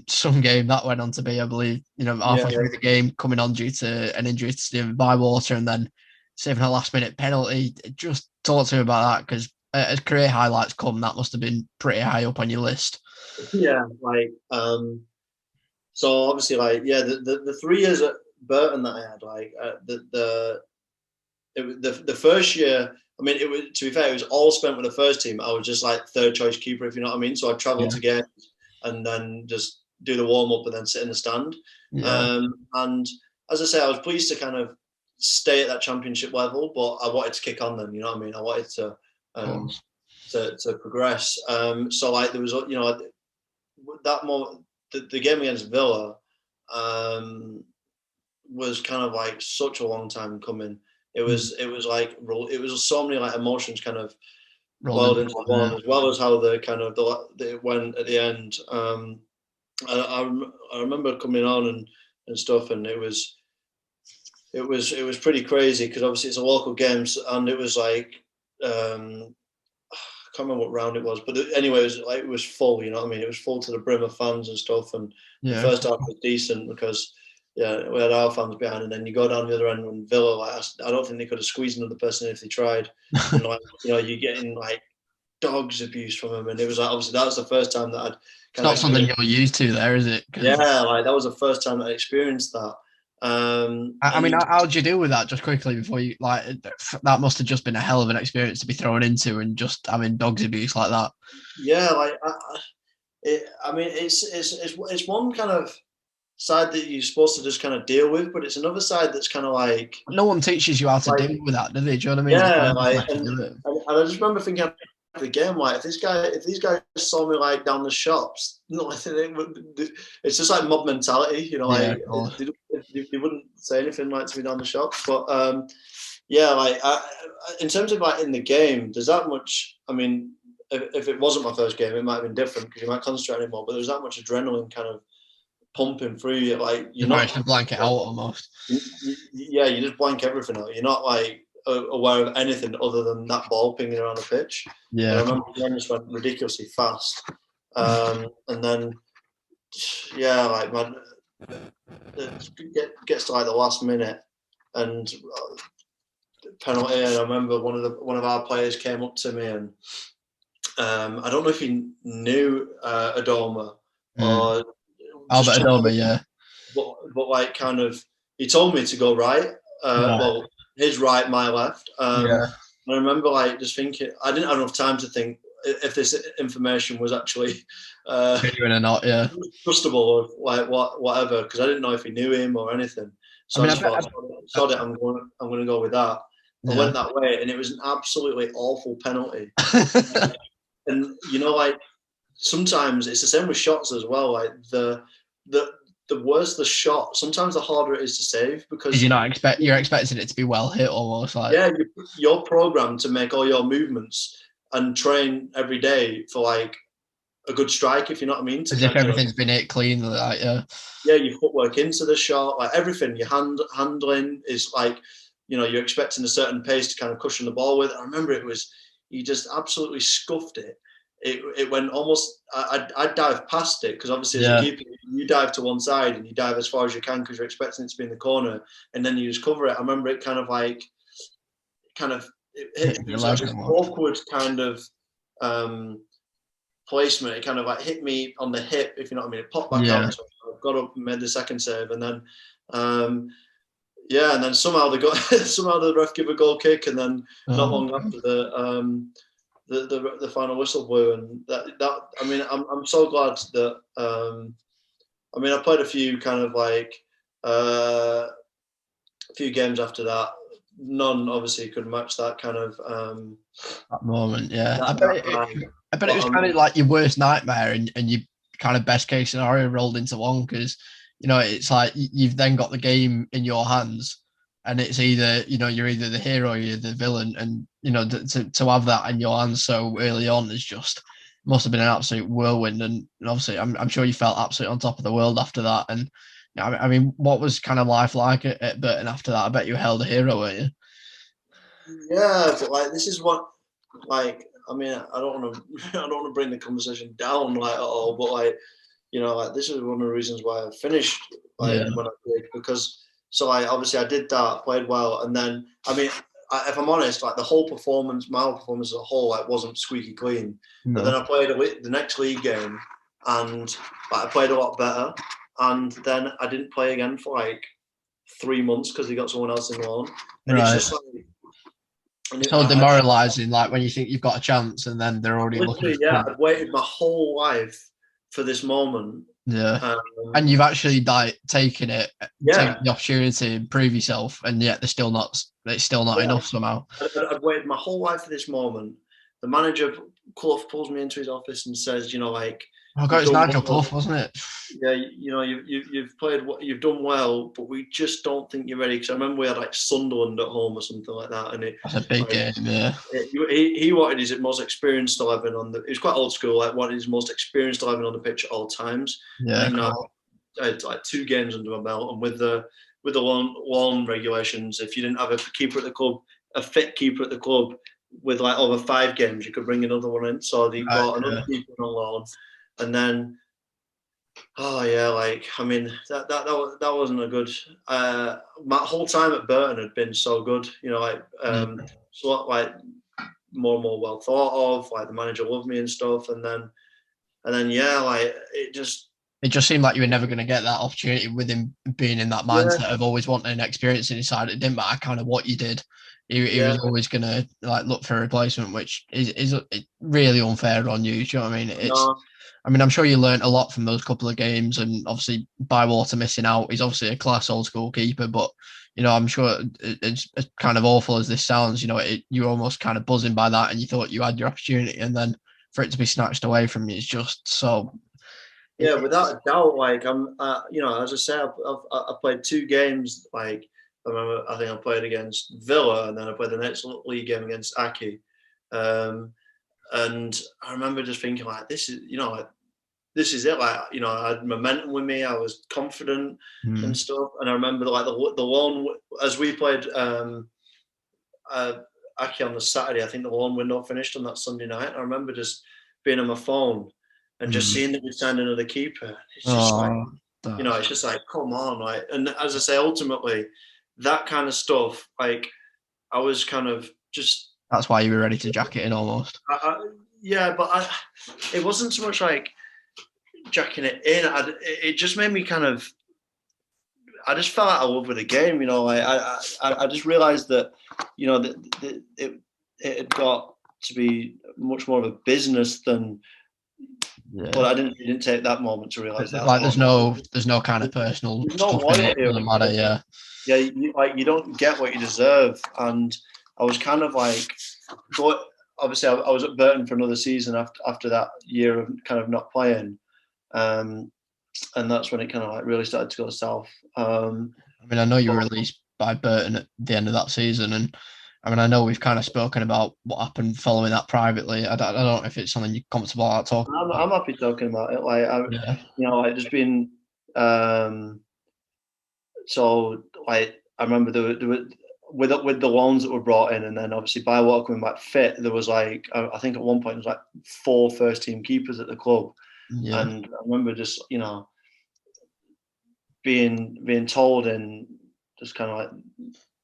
Some game that went on to be, I believe, halfway Yeah, through the game, coming on due to an injury to Stephen Bywater, and then saving a last-minute penalty. Just talk to me about that, because as career highlights come, that must have been pretty high up on your list. yeah. So obviously, the 3 years at Burton that I had, the first year. I mean, it was, to be fair, it was all spent with the first team. I was just like third choice keeper, if you know what I mean. So I travelled to games and then just do the warm up and then sit in the stand. Yeah. And as I say, I was pleased to kind of stay at that championship level, but I wanted to kick on then. You know what I mean? I wanted to progress. So like there was, that moment, the game against Villa was kind of like such a long time coming. It was so many like emotions kind of rolled into one, as well as how it went at the end. I remember coming on and stuff, and it was pretty crazy, because obviously it's a local game, and it was like I can't remember what round it was, but anyway, it was full. You know what I mean? It was full to the brim of fans and stuff, and the first half was decent because we had our fans behind, and then you go down the other end when Villa, I don't think they could have squeezed another person if they tried, and you're getting like dogs abuse from them, and it was like, obviously that was the first time that I'd it's not something you're used to there, is it? Yeah, that was the first time I experienced that. I mean, how did you deal with that, just quickly, before you, that must have just been a hell of an experience to be thrown into, and just having dogs abuse like that. Yeah, it's one kind of side that you're supposed to just kind of deal with, but it's another side that's kind of like, no one teaches you how to deal with that, do they? Do you know what I mean? Yeah, and I just remember thinking after the game, like, if these guys saw me like down the shops, it's just like mob mentality, you know, like they wouldn't say anything like to me down the shops, but in terms of like in the game, there's that much. I mean, if it wasn't my first game, it might have been different because you might concentrate anymore, but there's that much adrenaline kind of pumping through you, like you managed to blank it out almost. Yeah, you just blank everything out. You're not like aware of anything other than that ball pinging around the pitch. Yeah, I remember the game just went ridiculously fast, and then it gets to like the last minute and penalty, and I remember one of our players came up to me, and I don't know if he knew Adoma or Albert Adoma, yeah. But like kind of, he told me to go right. Well, his right, my left. And I remember like just thinking, I didn't have enough time to think if this information was actually genuine or not, trustable, or like whatever, because I didn't know if he knew him or anything. So I just thought, I'm going to go with that. I went that way, and it was an absolutely awful penalty. And like sometimes it's the same with shots as well. Like the worse the shot, sometimes the harder it is to save, because you're expecting it to be well hit almost. Like, you're programmed to make all your movements and train every day for like a good strike, if you know what I mean. As if everything's been hit clean, like your footwork into the shot, like everything, your handling is like, you're expecting a certain pace to kind of cushion the ball with. I remember you just absolutely scuffed it. It went almost, I dived past it, because obviously as a keeper, you dive to one side and you dive as far as you can because you're expecting it to be in the corner, and then you just cover it. I remember it it was like an awkward kind of placement. It kind of like hit me on the hip, if you know what I mean. It popped back out, so I got up and made the second save, and then and then somehow the ref gave a goal kick, and then not long after the final whistle blew, and that I mean, I'm so glad that I mean, I played a few kind of like a few games after that. None obviously could match that kind of that moment. I bet it was kind of like your worst nightmare and your kind of best case scenario rolled into one, because it's like you've then got the game in your hands, and it's either you're either the hero or you're the villain, and to have that in your hands so early on is just must have been an absolute whirlwind. And obviously I'm sure you felt absolutely on top of the world after that. And I mean, what was kind of life like at Burton after that? I bet you held a hero, weren't you? Yeah, but like this is what, like, I mean, I don't want to bring the conversation down like at all, but like like this is one of the reasons why I finished like Yeah. when I did, because so like obviously I did that, played well, and then I mean, if I'm honest, like the whole performance, my whole performance as a whole, like wasn't squeaky clean. But then I played the next league game, and like, I played a lot better, and then I didn't play again for like 3 months because he got someone else in loan, and it's just like. It's so demoralising, like when you think you've got a chance and then they're already looking. Yeah, I'd waited my whole life for this moment. Yeah, and you've actually taken the opportunity to prove yourself, and yet it's still not enough somehow. I'd waited my whole life for this moment. The manager, Clough, pulls me into his office and says, like, oh god, it's Nigel Clough, wasn't it? Yeah, you've played what you've done well, but we just don't think you're ready. Because I remember we had like Sunderland at home or something like that, and that's a big game. Yeah, he wanted his most experienced 11 on the. He was quite old school, like wanted his most experienced 11 on the pitch at all times. Yeah, and, I had like 2 games under my belt, and with the loan regulations, if you didn't have a keeper at the club, a fit keeper at the club, with like over 5 games, you could bring another one in. So they brought another keeper on loan, and then. Oh yeah, like I mean that wasn't a good. My whole time at Burton had been so good, so like more and more well thought of. Like the manager loved me and stuff, and then yeah, like it just seemed like you were never going to get that opportunity with him being in that mindset of always wanting an experience in his side. It didn't matter kind of what you did. He was always going to like look for a replacement, which is really unfair on you. Do you know what I mean? I mean, I'm sure you learned a lot from those couple of games, and obviously Bywater missing out. He's obviously a class old school keeper, but I'm sure it's kind of awful as this sounds. You're almost kind of buzzing by that, and you thought you had your opportunity, and then for it to be snatched away from you is just so. Yeah, without a doubt. Like I'm, as I say, I played 2 games. Like I remember, I think I played against Villa, and then I played the next league game against Aki. And I remember just thinking like, this is it. Like, I had momentum with me. I was confident and stuff. And I remember like the loan, as we played Aki on the Saturday, I think the loan window finished on that Sunday night. I remember just being on my phone and just seeing that we signed another keeper. It's just it's just like, come on. Like, and as I say, ultimately that kind of stuff, like I was kind of just, that's why you were ready to jack it in almost. But it wasn't so much like jacking it in. It just made me kind of. I just fell out of love with the game. I just realised that, that it had got to be much more of a business than. Yeah. But I didn't take that moment to realise that. Like there's no kind of personal stuff in it. Doesn't matter. Yeah. Yeah, you don't get what you deserve, and I was kind of like, obviously I was at Burton for another season after that year of kind of not playing, and that's when it kind of like really started to go south. I mean, I know you were released by Burton at the end of that season, and I mean, I know we've kind of spoken about what happened following that privately. I don't know if it's something you're comfortable about talking about. I'm happy talking about it. Like, like just being. So, like, I remember there were with the loans that were brought in, and then obviously Bywater coming back fit. There was like, I think at one point there was like 4 first-team keepers at the club, and I remember just being told and just kind of like,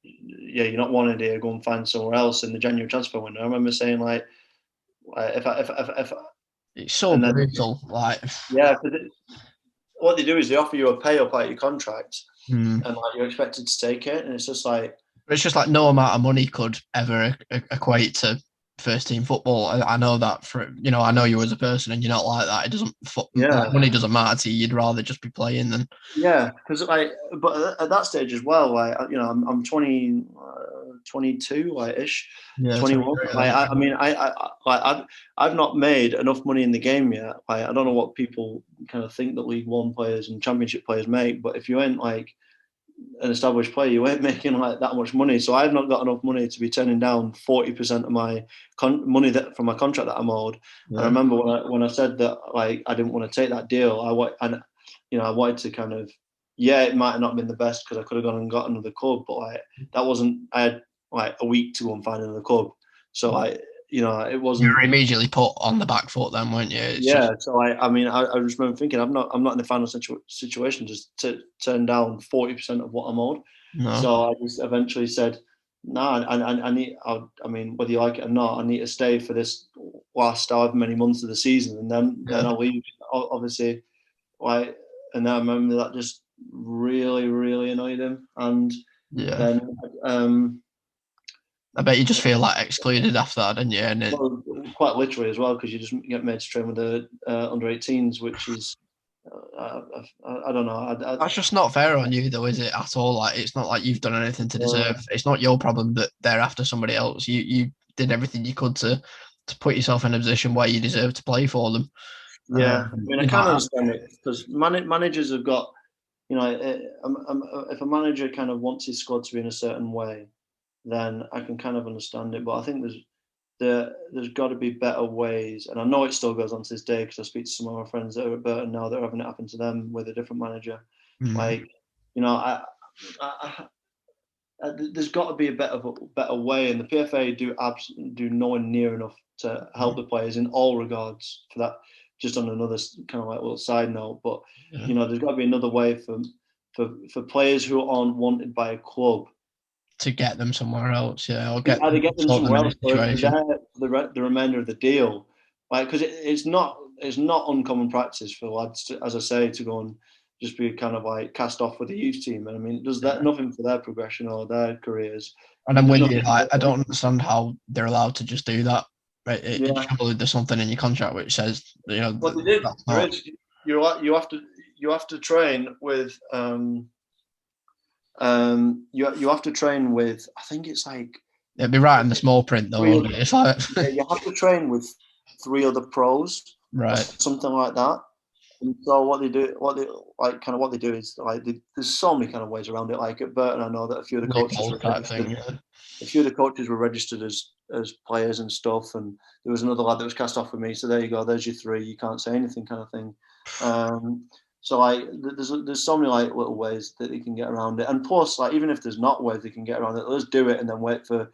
yeah, you're not wanted here, go and find somewhere else in the January transfer window. I remember saying like if it's so brutal. Like, yeah, what they do is they offer you a pay up like your contract, and like you're expected to take it, and it's just like no amount of money could ever equate to first team football. I know that I know you as a person, and you're not like that. It doesn't. Money doesn't matter to you. You'd rather just be playing than. Yeah, because but at that stage as well, like I'm 20, 22, like ish, 21. Like I mean, I've not made enough money in the game yet. Like I don't know what people kind of think that League One players and Championship players make, but if you ain't like an established player, you ain't making like that much money. So I've not got enough money to be turning down 40% of my money from my contract that I'm owed. Yeah. And I remember when I said that like I didn't want to take that deal, I wanted to kind of, it might have not been the best because I could have gone and got another club, but like that wasn't. I had like a week to go and find another club, so it wasn't. You were immediately put on the back foot then, weren't you? It's Yeah, just, so I just remember thinking I'm not in the final situation just to turn down 40% of what I'm owed. no. So I just eventually said, no, I need. I mean, whether you like it or not, I need to stay for this last however many months of the season, and then I'll leave. Obviously, like, and I remember that just really, really annoyed him, and Yeah. then I bet you just feel like excluded after that, didn't you? And well, quite literally as well, because you just get made to train with the under 18s, which is I don't know. that's just not fair on you, though, is it at all? Like, it's not like you've done anything to deserve. It's not your problem that they're after somebody else. You did everything you could to put yourself in a position where you deserve to play for them. Yeah, I mean, I You know, can't understand it because managers have got, if a manager kind of wants his squad to be in a certain way, then I can kind of understand it. But I think there's got to be better ways, and I know it still goes on to this day because I speak to some of my friends that are at Burton now that are having it happen to them with a different manager. Like, there's got to be a better way, and the PFA do nowhere near enough to help the players in all regards for that. Just on another kind of like little side note, but there's got to be another way for players who aren't wanted by a club to get them somewhere else, or either get them sort them somewhere in a else or if situation. they're there the remainder of the deal. Like, because it's not uncommon practice for lads to, as I say, to go and just be kind of like cast off with the youth team. And I mean, does that nothing for their progression or their careers? And I'm with you. Like, I don't understand how they're allowed to just do that. Right? Surely there's something in your contract which says, Well, that's not. You have to train with you have to train with, I think it's like, It'd be right in the small print though, wouldn't it? It's like you have to train with 3 other pros or right. something like that. And so what they do is like there's so many kind of ways around it. Like at Burton, I know that a few of the coaches were registered. A few of the coaches were registered as players and stuff, and there was another lad that was cast off with me. So there you go. There's your 3. You can't say anything, kind of thing. So like there's so many like little ways that they can get around it. And plus, like, even if there's not ways they can get around it, let's do it and then wait for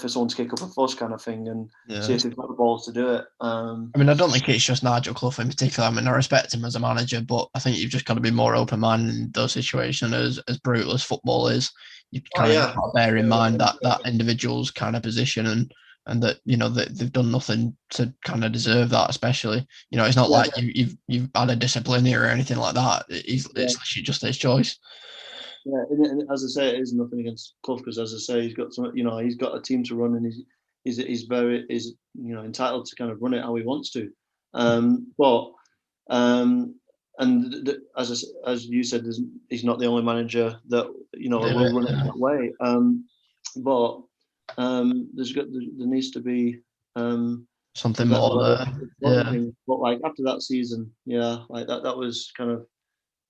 someone to kick up a fuss, kind of thing, and see if they've got the balls to do it. I mean, I don't think it's just Nigel Clough in particular. I mean, I respect him as a manager, but I think you've just got to be more open-minded in those situations. As brutal as football is, you kind of got to bear in mind that individual's kind of position and that that they've done nothing to kind of deserve that. Especially, it's not like you've had a disciplinary or anything like that. It's literally just his choice. Yeah, and as I say, it is nothing against Clough because, as I say, he's got he's got a team to run, and he's very entitled to kind of run it how he wants to. As you said, he's not the only manager that will run it that way. There needs to be something more there. But like after that season, like that was kind of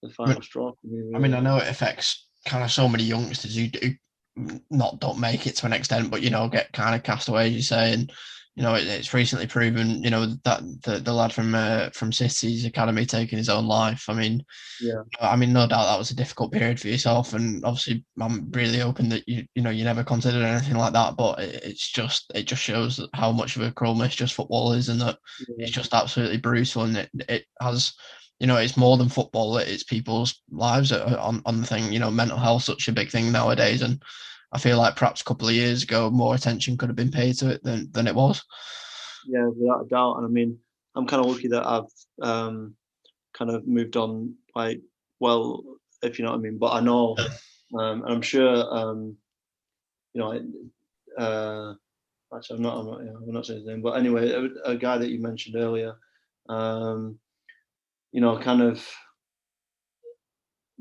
the final straw for me. Really. I mean, I know it affects kind of so many youngsters who don't make it to an extent, but get kind of cast away, as you say, and it's recently proven, that the lad from City's academy taking his own life. I mean, no doubt that was a difficult period for yourself, and obviously I'm really hoping that you never considered anything like that. But it just shows how much of a cruel mistress football is, and that it's just absolutely brutal, and it has. It's more than football. It's people's lives on the thing. Mental health such a big thing nowadays, and I feel like perhaps a couple of years ago more attention could have been paid to it than it was. Yeah, without a doubt. And I mean, I'm kind of lucky that I've kind of moved on, like, well, if you know what I mean. But I know, and I'm sure, actually, I'm not saying his name, but anyway, a guy that you mentioned earlier, kind of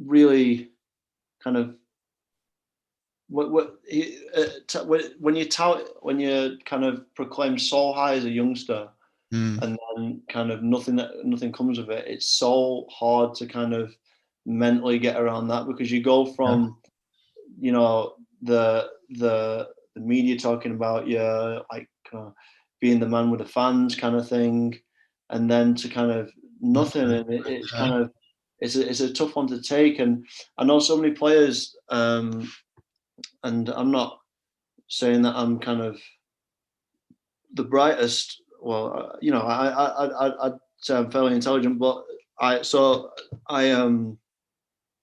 really kind of when you kind of proclaim so high as a youngster, and then kind of nothing comes of it. It's so hard to kind of mentally get around that because you go from the media talking about you like being the man with the fans kind of thing, and then to kind of nothing, and it's kind of it's a tough one to take. And I know so many players, and I'm not saying that I'm kind of the brightest. Well, I'd say I'm fairly intelligent, but I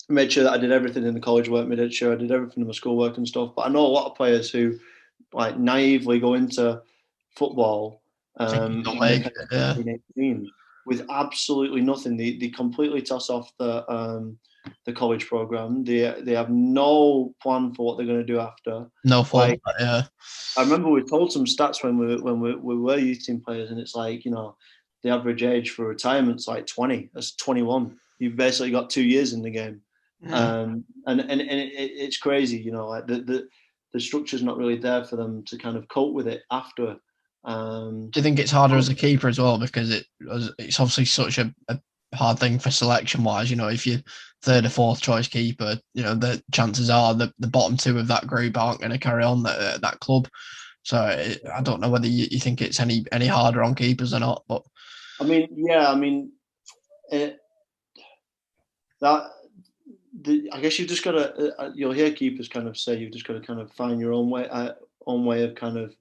made sure that I did everything in the college work, made sure I did everything in my schoolwork and stuff. But I know a lot of players who like naively go into football Don't when they're make kind it, of yeah. 18 with absolutely nothing. They completely toss off the college program. They have no plan for what they're going to do after. No Like fault, yeah. I remember we told some stats when we were youth team players, and it's like the average age for retirement's like 20. That's 21. You've basically got 2 years in the game, Mm. it's crazy. Like the structure's not really there for them to kind of cope with it after. Do you think it's harder as a keeper as well because it's obviously such a hard thing for selection wise? If you're third or fourth choice keeper, the chances are the bottom two of that group aren't going to carry on at that club. So I don't know whether you think it's any harder on keepers or not. But I mean, yeah, I mean that. I guess you've just got to. You'll hear keepers kind of say you've just got to kind of find your own way of kind of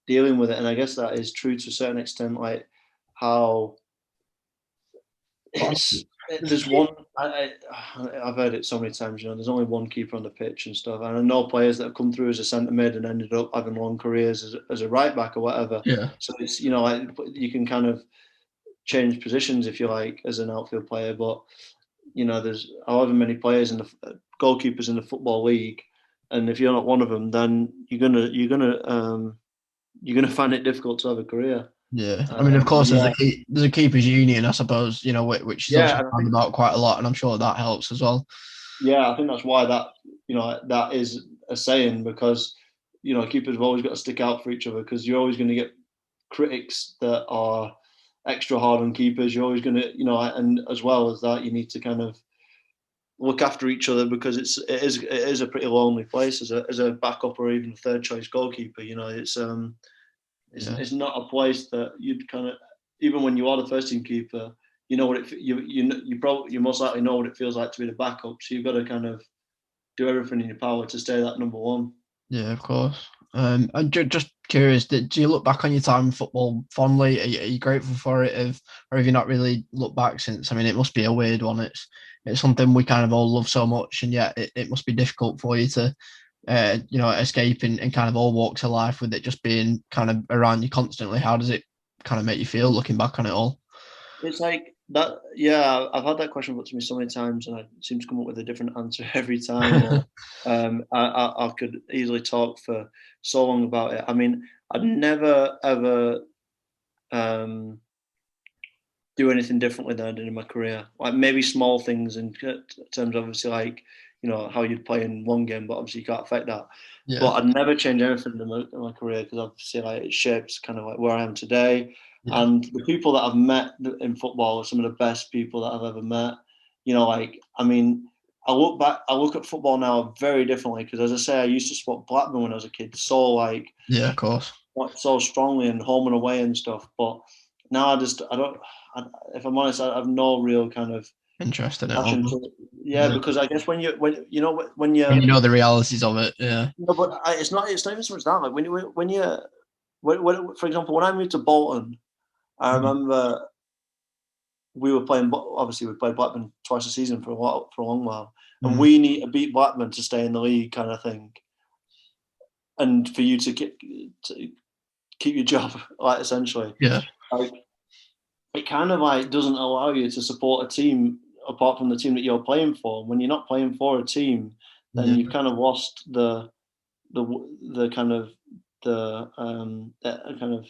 dealing with it, and I guess that is true to a certain extent. Like how it's there's one. I've heard it so many times. There's only one keeper on the pitch and stuff, and I know players that have come through as a centre mid and ended up having long careers as a right back or whatever. yeah, So it's like you can kind of change positions if you like as an outfield player, but there's however many players in the goalkeepers in the football league, and if you're not one of them, then you're gonna find it difficult to have a career. yeah. I mean, of course, Yeah, there's a keepers union, I suppose. Which is yeah, also and I found think about quite a lot, and I'm sure that helps as well. I think that's why that is a saying because keepers have always got to stick out for each other because you're always going to get critics that are extra hard on keepers. You're always going to and as well as that, you need to kind of look after each other because it is a pretty lonely place as a backup or even a third choice goalkeeper. Yeah, It's not a place that you'd kind of even when you are the first team keeper, you know what it you probably you most likely know what it feels like to be the backup. So you've got to kind of do everything in your power to stay that number one. yeah, of course. And just curious, do you look back on your time in football fondly? Are you grateful for it, or have you not really looked back since? I mean, it must be a weird one. It's something we kind of all love so much, and yet it must be difficult for you to escape in kind of all walks of life with it just being kind of around you constantly. How does it kind of make you feel looking back on it all? It's like that. Yeah, I've had that question put to me so many times, and I seem to come up with a different answer every time. Or I could easily talk for so long about it. I mean, I'd never ever um, do anything differently than I did in my career. Like maybe small things in terms of obviously like how you'd play in one game, but obviously you can't affect that. Yeah, But I'd never change anything in my career because obviously like it shapes kind of like where I am today. yeah, And the people that I've met in football are some of the best people that I've ever met. Like I mean, I look at football now very differently because as I say, I used to support Blackburn when I was a kid, so like yeah, of course. so strongly and home and away and stuff. But now I don't. If I'm honest, I have no real kind of Interested in it all. passion to it. Yeah, Yeah. because I guess when When you you know the realities of it, yeah. no, but it's not even so much that. Like when for example, when I moved to Bolton, I Mhm. remember we were playing. Obviously, we played Blackburn twice a season for a long while, and Mhm. we need to beat Blackburn to stay in the league, kind of thing. And for you to keep your job, like essentially, Yeah, like it kind of like doesn't allow you to support a team apart from the team that you're playing for. When you're not playing for a team, then yeah. you've kind of lost the the kind of the kind of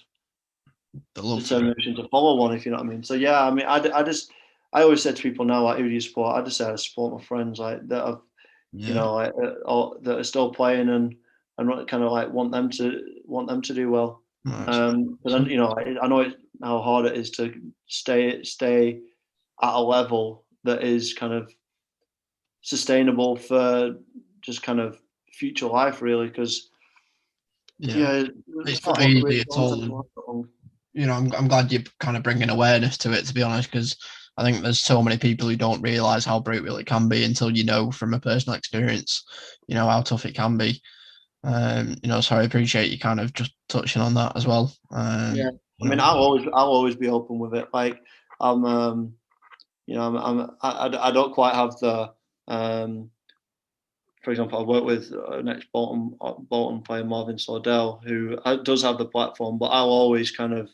The love for it. determination to follow one, if you know what I mean. So yeah, I mean, I always say to people now, like, who do you support? I just say I support my friends, like that have, Yeah, like that are still playing and kind of like want them to do well. nice. But then I know how hard it is to stay at a level that is kind of sustainable for just kind of future life, really, because Yeah, yeah, it's not football easy careers at don't all. tend to last that long. I'm glad you're kind of bringing awareness to it, to be honest, because I think there's so many people who don't realize how brutal it can be until you know from a personal experience, how tough it can be. So I appreciate you kind of just touching on that as well. Yeah, You I mean, know, I'll always be open with it. Like, I'm, I don't quite have the, for example, I work with an ex Bolton player, Marvin Sordell, who does have the platform, but I'll always kind of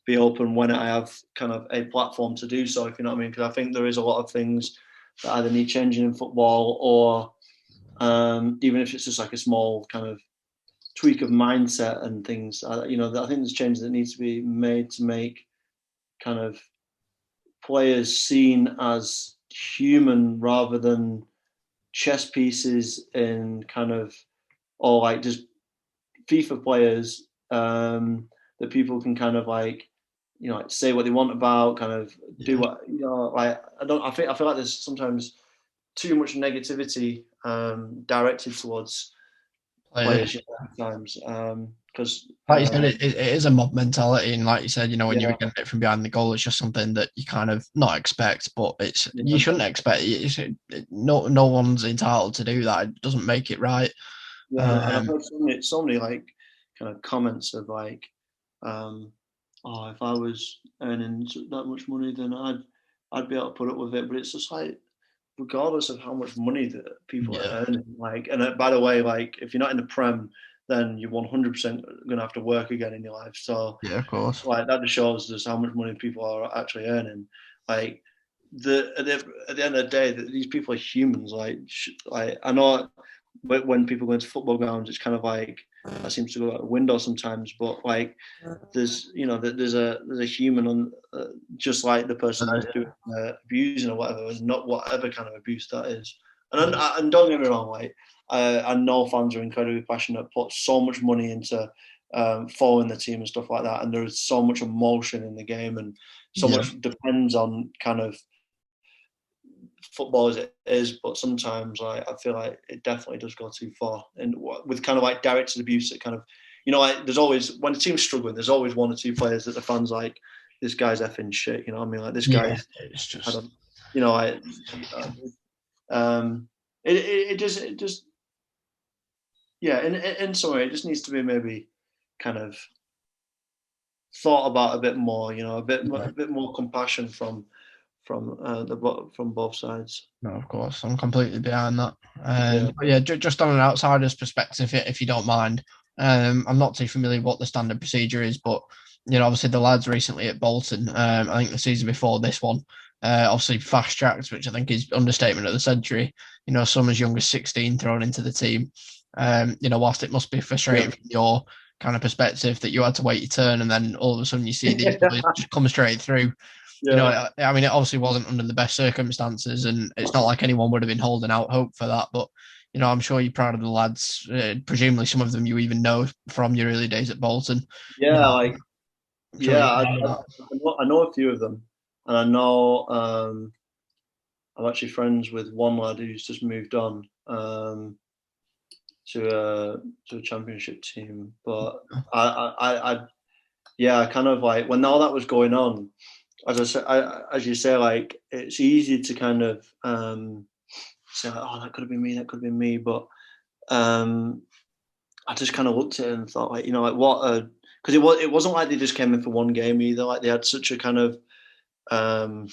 be open when I have kind of a platform to do so, if you know what I mean. Because I think there is a lot of things that either need changing in football, or even if it's just like a small kind of tweak of mindset and things. I think there's changes that needs to be made to make kind of players seen as human rather than chess pieces in kind of, or like just FIFA players, that people can kind of like, like say what they want about, kind of do yeah, what, like I feel like there's sometimes too much negativity directed towards players. players at times, because Like you said, it is a mob mentality, and like you said, when you're yeah, getting it from behind the goal, it's just something that you kind of not expect, but you yeah, shouldn't expect. No one's entitled to do that. It doesn't make it right. yeah. And I've Um, heard so many like kind of comments of like, um, oh, if I was earning that much money, then I'd be able to put up with it. But it's just like, regardless of how much money that people are yeah, earning, like, and by the way, like, if you're not in the Prem, then you're 100% going to have to work again in your life. So, yeah, of course. like, that just shows us how much money people are actually earning. Like, at the end of the day, that these people are humans. Like I know, when people go into football grounds, it's kind of like that seems to go out the window sometimes. But like, there's a human on, just like the person that's doing abusing or whatever, and not whatever kind of abuse that is. And don't get me wrong, like, I know fans are incredibly passionate, put so much money into following the team and stuff like that, and there is so much emotion in the game, and so Yeah, much depends on kind of football as it is. But sometimes, like, I feel like it definitely does go too far, and with kind of like directed abuse, that kind of, like, there's always, when the team's struggling, there's always one or two players that the fans like, this guy's effing shit, you know what I mean? Like, this yeah. guy's, It's I just don't, I, um, it just, yeah, in some way, it just needs to be maybe kind of thought about a bit more, yeah. a bit more compassion from both sides. No, of course, I'm completely behind that. Yeah, But yeah, just on an outsider's perspective, if you don't mind, I'm not too familiar what the standard procedure is, but obviously the lads recently at Bolton, I think the season before this one, obviously fast tracked, which I think is understatement of the century. Some as young as 16 thrown into the team. Whilst it must be yeah, frustrating from your kind of perspective that you had to wait your turn and then all of a sudden you see these boys just come straight through. yeah. I mean, it obviously wasn't under the best circumstances, and it's not like anyone would have been holding out hope for that. But I'm sure you're proud of the lads. Presumably, some of them you even know from your early days at Bolton. Yeah, like, I'm sure yeah, you're I, proud of I, that. I know a few of them, and I know, I'm actually friends with one lad who's just moved on, to a championship team. But yeah, I kind of like, when all that was going on, as I said, as you say, like, it's easy to kind of, say like, oh, that could have been me, that could have been me, but, um, I just kind of looked at it and thought, like, like, what a, because it wasn't like they just came in for one game either. Like, they had such a kind of, um,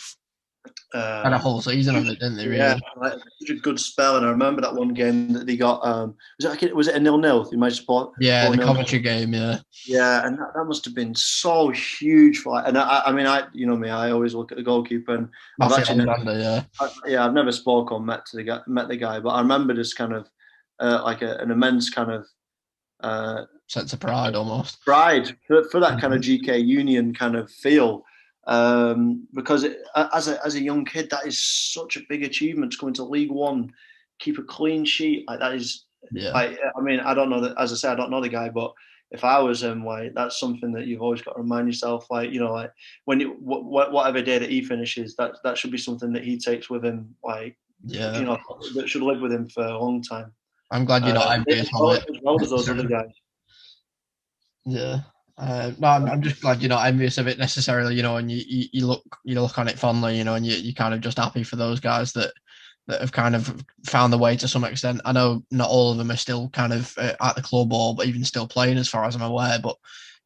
Had a uh, whole season of it, didn't they? yeah, Really? like, such a good spell. And I remember that one game that they got. Was it a 0-0? You might support Yeah, four the 0. Coventry game. Yeah, Yeah, and that must have been so huge for, like, and I mean, me, I always look at the goalkeeper, and I've Matthew actually never, Alexander. Yeah, I've never spoke or met the guy, but I remember just kind of, like an immense kind of, uh, sense of pride almost. pride for that kind of Mhm. GK Union kind of feel, because as a young kid, that is such a big achievement to come into League One, keep a clean sheet, like that is, Yeah, like, I mean, I don't know that, as I said, I don't know the guy, but if I was him, like, that's something that you've always got to remind yourself, like, like, when whatever day that he finishes, that should be something that he takes with him, like, yeah. that should live with him for a long time, I'm glad you're not as envious of well it as, well as those other necessarily. guys. Yeah. No, I'm just glad you're not envious of it necessarily, and you look on it fondly, and you kind of just happy for those guys that that have kind of found the way to some extent. I know not all of them are still kind of at the club or even still playing, as far as I'm aware, but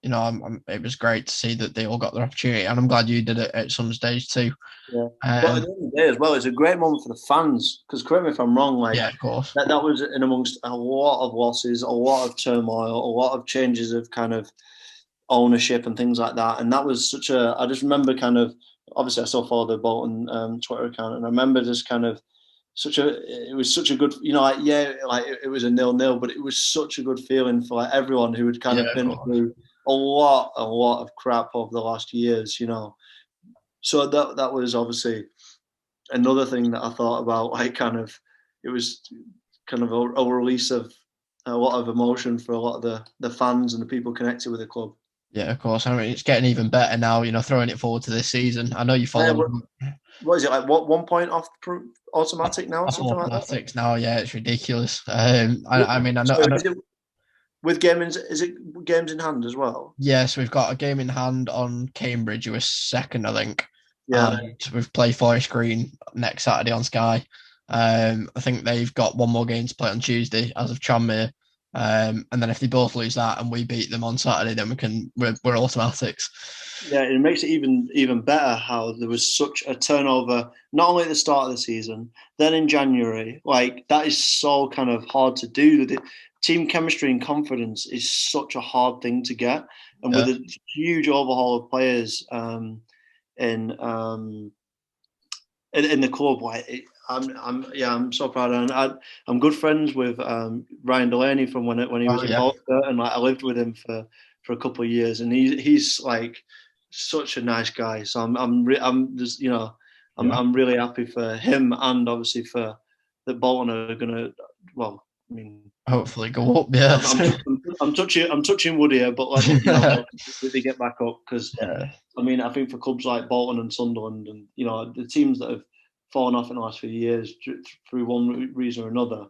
it was great to see that they all got their opportunity, and I'm glad you did it at some stage too. Yeah. But at the end of the day as well, it's a great moment for the fans, because correct me if I'm wrong, like Yeah, of course. that was in amongst a lot of losses, a lot of turmoil, a lot of changes of kind of ownership and things like that. And that was I just remember kind of, obviously I still follow the Bolton Twitter account, and I remember just kind of it was such a good, like, yeah, like it was a 0-0, but it was such a good feeling for like everyone who had kind of been through a lot of crap over the last years, So that was obviously another thing that I thought about, like kind of, it was kind of a release of a lot of emotion for a lot of the fans and the people connected with the club. Yeah, of course. I mean, it's getting even better now, throwing it forward to this season. I know you follow. What is it, like, 1 point off automatic now, something like that? Now, yeah, it's ridiculous. I mean, I know. So with games, is it games in hand as well? Yes, we've got a game in hand on Cambridge, who is second, I think. Yeah. And we've played Forest Green next Saturday on Sky. I think they've got one more game to play on Tuesday as of Tranmere. And then if they both lose that and we beat them on Saturday, then we're automatics. Yeah, it makes it even better how there was such a turnover, not only at the start of the season, then in January. Like, that is so kind of hard to do. The team chemistry and confidence is such a hard thing to get, and with a huge overhaul of players in the club, like, I'm so proud of him. I'm good friends with Ryan Delaney from when he was at Bolton, and like I lived with him for a couple of years, and he's like such a nice guy. So I'm just I'm really happy for him, and obviously for that Bolton are gonna, well, I mean, hopefully go up. Yeah, I'm touching wood here, but like, they get back up, because I mean, I think for clubs like Bolton and Sunderland, and the teams that have fallen off in the last few years through one reason or another,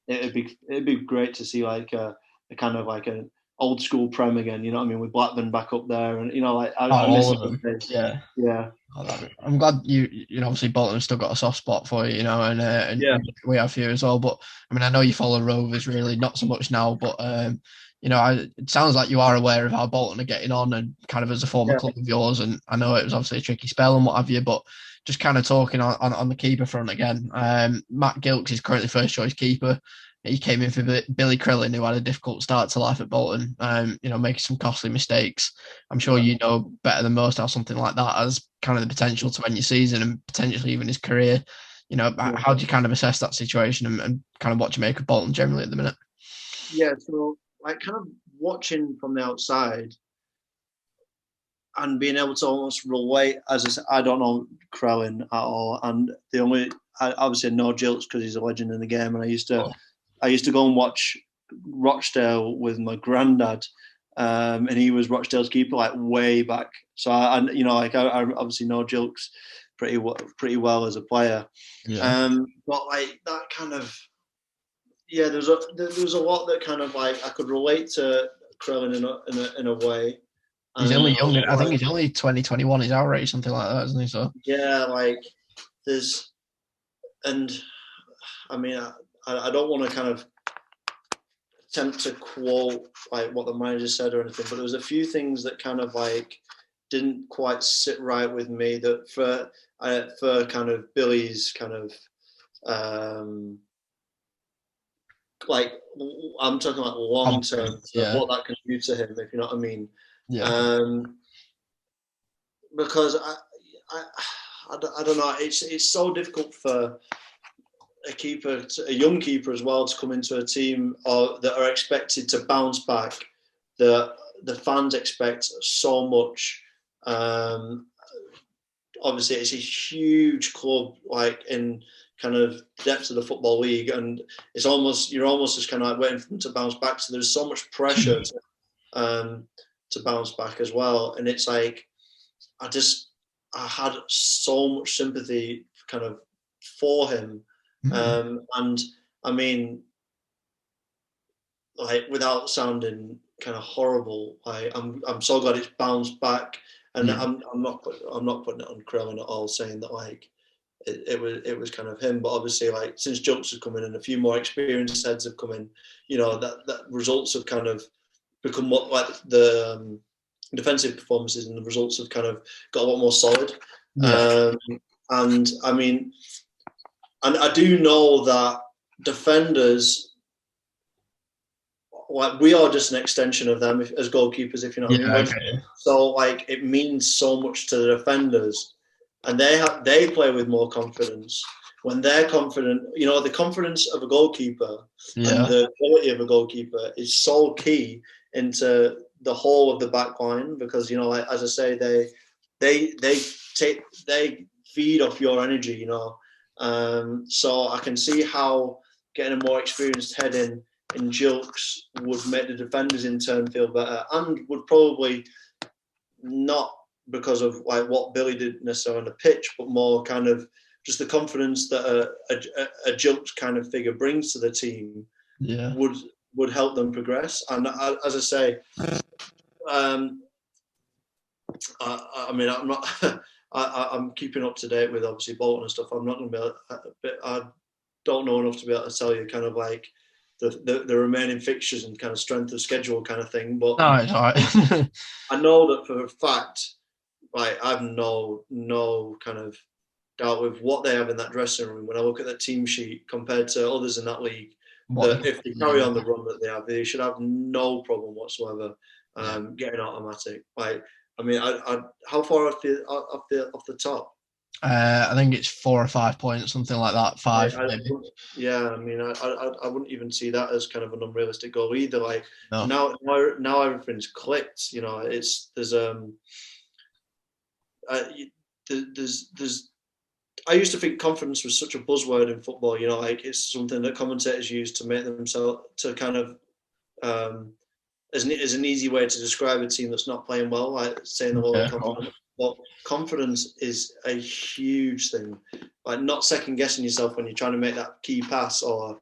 it'd be great to see like a kind of like an old school Prem again. You know what I mean, with Blackburn back up there, and like I miss all of them. Yeah. I'm glad you obviously Bolton still got a soft spot for you, and we have here as well. But I mean, I know you follow Rovers, really not so much now, but it sounds like you are aware of how Bolton are getting on, and kind of as a former club of yours. And I know it was obviously a tricky spell and what have you, but just kind of talking on the keeper front again. Matt Gilks is currently first choice keeper. He came in for Billy Crillin, who had a difficult start to life at Bolton, making some costly mistakes. I'm sure you know better than most how something like that has kind of the potential to end your season and potentially even his career. How do you kind of assess that situation and kind of what do you make of Bolton generally at the minute? Yeah, so like kind of watching from the outside and being able to almost relate, as I said, I don't know Crellin at all, and I obviously know Gilks because he's a legend in the game, and I used to go and watch Rochdale with my granddad, and he was Rochdale's keeper like way back. So I obviously know Gilks pretty well as a player. But like that kind of, there was a lot that kind of like I could relate to Crellin in a way. He's only young. I think he's only 2021. He's our age, something like that, isn't he? So yeah, like there's, and I mean, I don't want to kind of attempt to quote like what the manager said or anything, but there was a few things that kind of like didn't quite sit right with me. That for kind of Billy's kind of like, I'm talking like long term, what that can do to him, if you know what I mean. Because I don't know, it's so difficult for a young keeper as well, to come into a team that are expected to bounce back. The fans expect so much. Obviously, it's a huge club, like in kind of depths of the football league, and you're almost just kind of like waiting for them to bounce back. So there's so much pressure to bounce back as well, and it's like I had so much sympathy kind of for him. And I mean, like, without sounding kind of horrible, I'm so glad it's bounced back. And I'm not putting it on Crellin at all, saying that like it was kind of him. But obviously, like since Jokes has come in and a few more experienced heads have come in, that results have kind of become what like the defensive performances, and the results have kind of got a lot more solid. Yeah. And I mean, and I do know that defenders, like we are just an extension of them as goalkeepers, if you know what I mean. Okay. So like it means so much to the defenders, and they play with more confidence when they're confident. The confidence of a goalkeeper and the quality of a goalkeeper is so key into the whole of the back line, because like as I say, they feed off your energy. So I can see how getting a more experienced head in Jilks would make the defenders in turn feel better, and would probably not because of like what Billy did necessarily on the pitch, but more kind of just the confidence that a Jilks kind of figure brings to the team would help them progress. And as I say, I mean, I'm not. I'm keeping up to date with obviously Bolton and stuff. I'm not going to be able I don't know enough to be able to tell you kind of like the remaining fixtures and kind of strength of schedule kind of thing. But no, it's all right. I know that for a fact, like I've no kind of doubt with what they have in that dressing room. When I look at the team sheet compared to others in that league, that if they carry on the run that they should have no problem whatsoever getting automatic. Like, I mean, how far off the top? I think it's 4 or 5 points, something like that. 5, maybe. Yeah, I mean, I wouldn't even see that as kind of an unrealistic goal either. Like No. now everything's clicked. There's I used to think confidence was such a buzzword in football. Like it's something that commentators use to make themselves to kind of as an easy way to describe a team that's not playing well, like saying the word confidence. But confidence is a huge thing. Like not second guessing yourself when you're trying to make that key pass or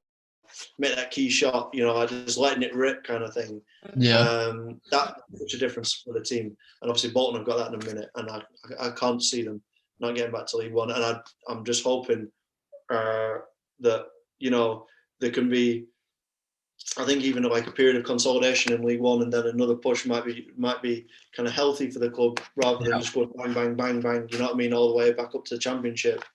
make that key shot. Like just letting it rip kind of thing. Yeah. That's such a difference for the team. And obviously Bolton have got that in a minute, and I can't see them not getting back to League One. And I'm just hoping that there can be, I think even like a period of consolidation in League One, and then another push might be kind of healthy for the club rather than just going bang bang bang bang. You know what I mean? All the way back up to the Championship.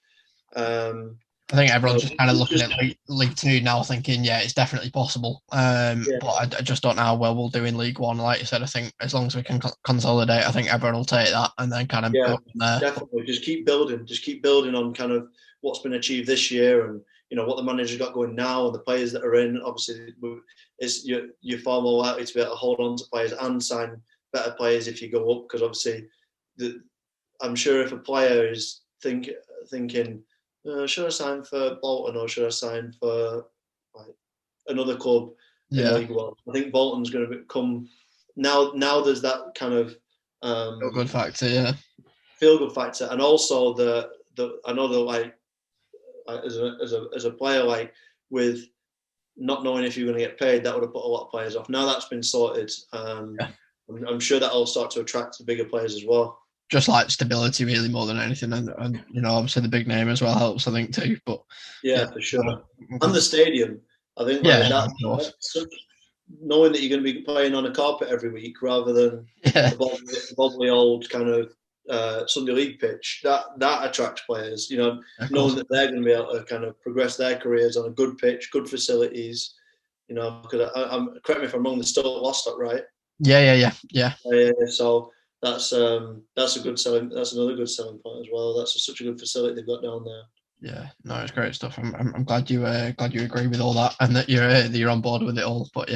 I think everyone's just kind of looking at League Two now, thinking, yeah, it's definitely possible. But I just don't know how well we'll do in League One. Like you said, I think as long as we can consolidate, I think everyone will take that and then kind of go from there. Definitely. Just keep building on kind of what's been achieved this year, and what the manager's got going now, and the players that are in. Obviously, you're far more likely to be able to hold on to players and sign better players if you go up, because obviously, I'm sure if a player is thinking, should I sign for Bolton or should I sign for like another club in League One? I think Bolton's going to become now. There's that kind of feel good factor, yeah. Feel good factor, and also the I know that like as a player, like with not knowing if you're going to get paid, that would have put a lot of players off. Now that's been sorted. I'm sure that'll start to attract the bigger players as well. Just like stability, really, more than anything, and obviously the big name as well helps, I think, too. But for sure, and the stadium, I think, knowing that you're going to be playing on a carpet every week rather than the bubbly old kind of Sunday League pitch, that attracts players. Knowing that they're going to be able to kind of progress their careers on a good pitch, good facilities. Because correct me if I'm wrong, they're still at Lostock, right? Yeah. So that's a good selling. That's another good selling point as well. That's such a good facility they've got down there. Yeah, no, it's great stuff. I'm glad you agree with all that, and that you're on board with it all. But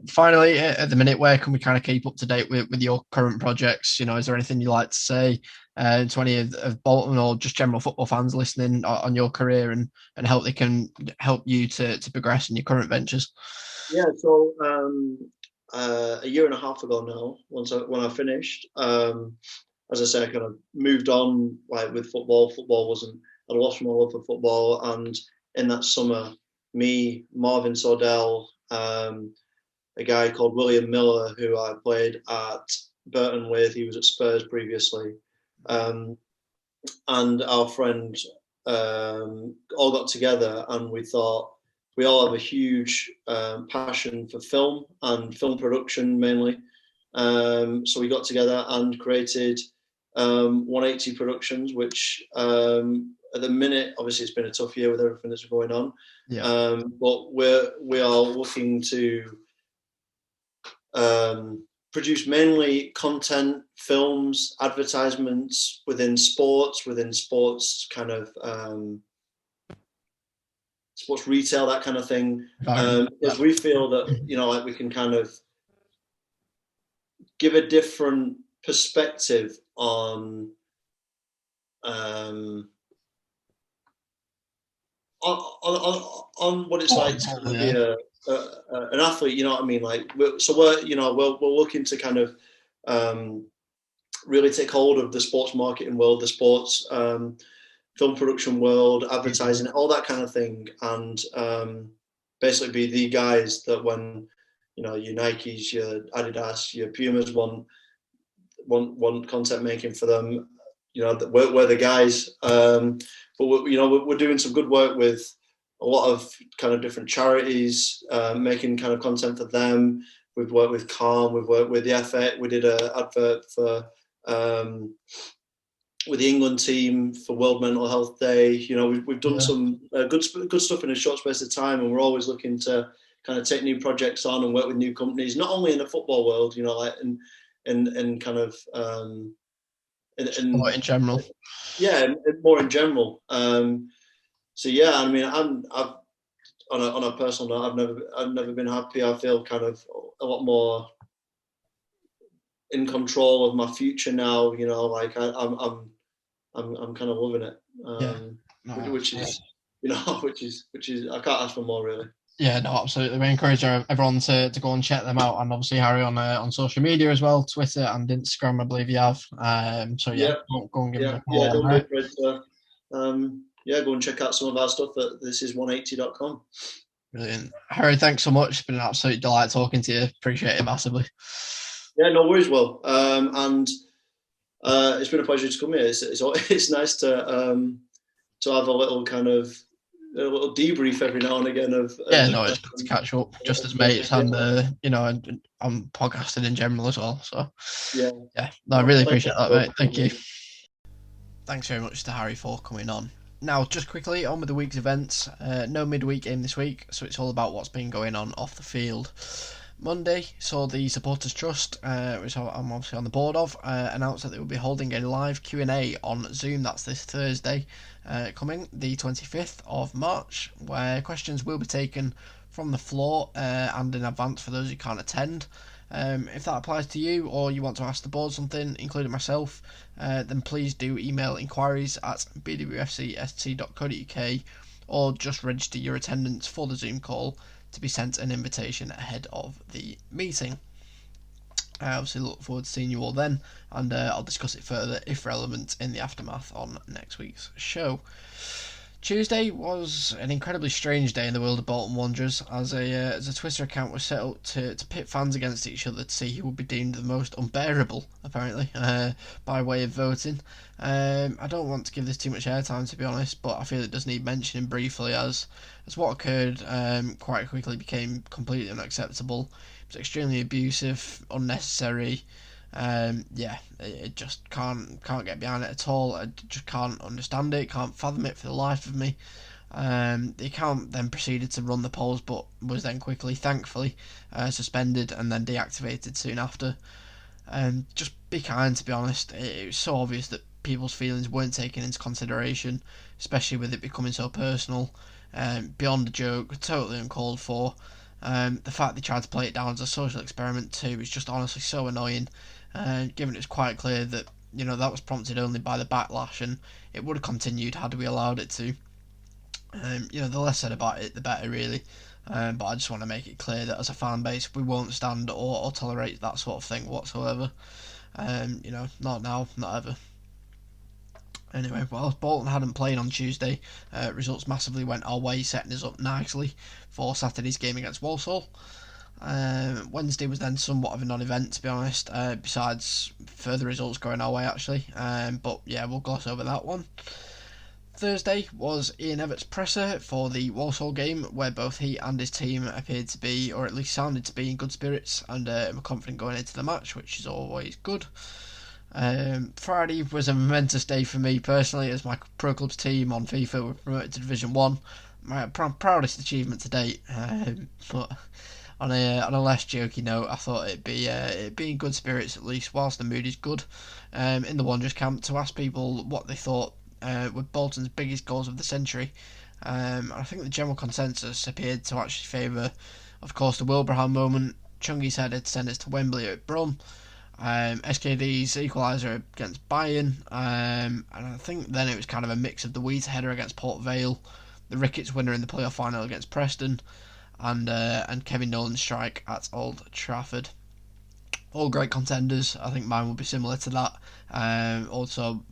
finally, at the minute, where can we kind of keep up to date with your current projects? Is there anything you'd like to say to any of Bolton or just general football fans listening on your career and how they can help you to progress in your current ventures? Yeah, so a year and a half ago now, when I finished, as I say, I kind of moved on like with football. Football wasn't. I lost my love for football, and in that summer, me, Marvin Sordell, a guy called William Miller, who I played at Burton with, he was at Spurs previously, and our friend all got together and we thought we all have a huge passion for film and film production mainly. So we got together and created 180 Productions, which at the minute, obviously, it's been a tough year with everything that's going on. Yeah. But we are looking to produce mainly content, films, advertisements within sports kind of sports retail, that kind of thing. Because we feel that, you know, like we can kind of give a different perspective on what it's like to kind of be an athlete, you know what I mean? Like, so we're looking to kind of really take hold of the sports marketing world, the sports film production world, advertising, all that kind of thing, and basically be the guys that when, you know, your Nikes, your Adidas, your Pumas want content making for them, you know, we're the guys. But we're doing some good work with a lot of kind of different charities, making kind of content for them. We've worked with Calm, we've worked with the FA. We did an advert for with the England team for World Mental Health Day. You know, we've done some good stuff in a short space of time, and we're always looking to kind of take new projects on and work with new companies, not only in the football world, you know, like in kind of in general. Yeah, more in general. So yeah, I mean, I've on a personal note, I've never been happy. I feel kind of a lot more in control of my future now. You know, like I'm kind of loving it. Which is, you know, which is I can't ask for more, really. Yeah, no, absolutely. We encourage everyone to go and check them out, and obviously Harry on social media as well, Twitter and Instagram, I believe you have. So go and give them a follow. Go and check out some of our stuff at thisis180.com. Brilliant, Harry. Thanks so much. It's been an absolute delight talking to you. Appreciate it massively. Yeah, no worries, Will. And it's been a pleasure to come here. It's nice to have a little debrief every now and again of it's good to catch up just as mates, and and I'm podcasting in general as well. So I really appreciate that, mate. Thank you. Thanks very much to Harry for coming on. Now, just quickly on with the week's events. No midweek game this week, so it's all about what's been going on off the field. Monday saw the Supporters Trust, which I'm obviously on the board of, announced that they will be holding a live Q&A on Zoom. That's this Thursday, coming the 25th of March, where questions will be taken from the floor and in advance for those who can't attend. If that applies to you, or you want to ask the board something, including myself, then please do email enquiries at bwfc.co.uk, or just register your attendance for the Zoom call to be sent an invitation ahead of the meeting. I obviously look forward to seeing you all then, and I'll discuss it further if relevant in the aftermath on next week's show. Tuesday was an incredibly strange day in the world of Bolton Wanderers, as a Twitter account was set up to pit fans against each other to see who would be deemed the most unbearable, apparently, by way of voting. I don't want to give this too much airtime, to be honest, but I feel it does need mentioning briefly, as what occurred quite quickly became completely unacceptable. It was extremely abusive, unnecessary. It just can't get behind it at all. I just can't understand it, can't fathom it for the life of me. The account then proceeded to run the polls, but was then quickly, thankfully, suspended and then deactivated soon after. Just be kind, to be honest. It was so obvious that people's feelings weren't taken into consideration, especially with it becoming so personal, beyond a joke, totally uncalled for. The fact they tried to play it down as a social experiment too is just honestly so annoying, given it's quite clear that that was prompted only by the backlash, and it would have continued had we allowed it to. The less said about it, the better, really. But I just want to make it clear that as a fan base, we won't stand or tolerate that sort of thing whatsoever. Not now, not ever. Anyway, well, Bolton hadn't played on Tuesday. Results massively went our way, setting us up nicely for Saturday's game against Walsall. Wednesday was then somewhat of a non-event, to be honest, besides further results going our way, actually. But yeah, we'll gloss over that one. Thursday was Ian Everett's presser for the Walsall game, where both he and his team appeared to be, or at least sounded to be, in good spirits and were confident going into the match, which is always good. Friday was a momentous day for me personally, as my pro club's team on FIFA were promoted to Division 1. My proudest achievement to date, but on a less jokey note, I thought it'd be in good spirits, at least whilst the mood is good, in the Wanderers camp, to ask people what they thought were Bolton's biggest goals of the century. And I think the general consensus appeared to actually favour, of course, the Wilbraham moment, Chungy's header to send us to Wembley at Brum, SKD's equaliser against Bayern, and I think then it was kind of a mix of the Weeds header against Port Vale, the Ricketts winner in the playoff final against Preston, and Kevin Nolan's strike at Old Trafford. All great contenders. I think mine will be similar to that. Also,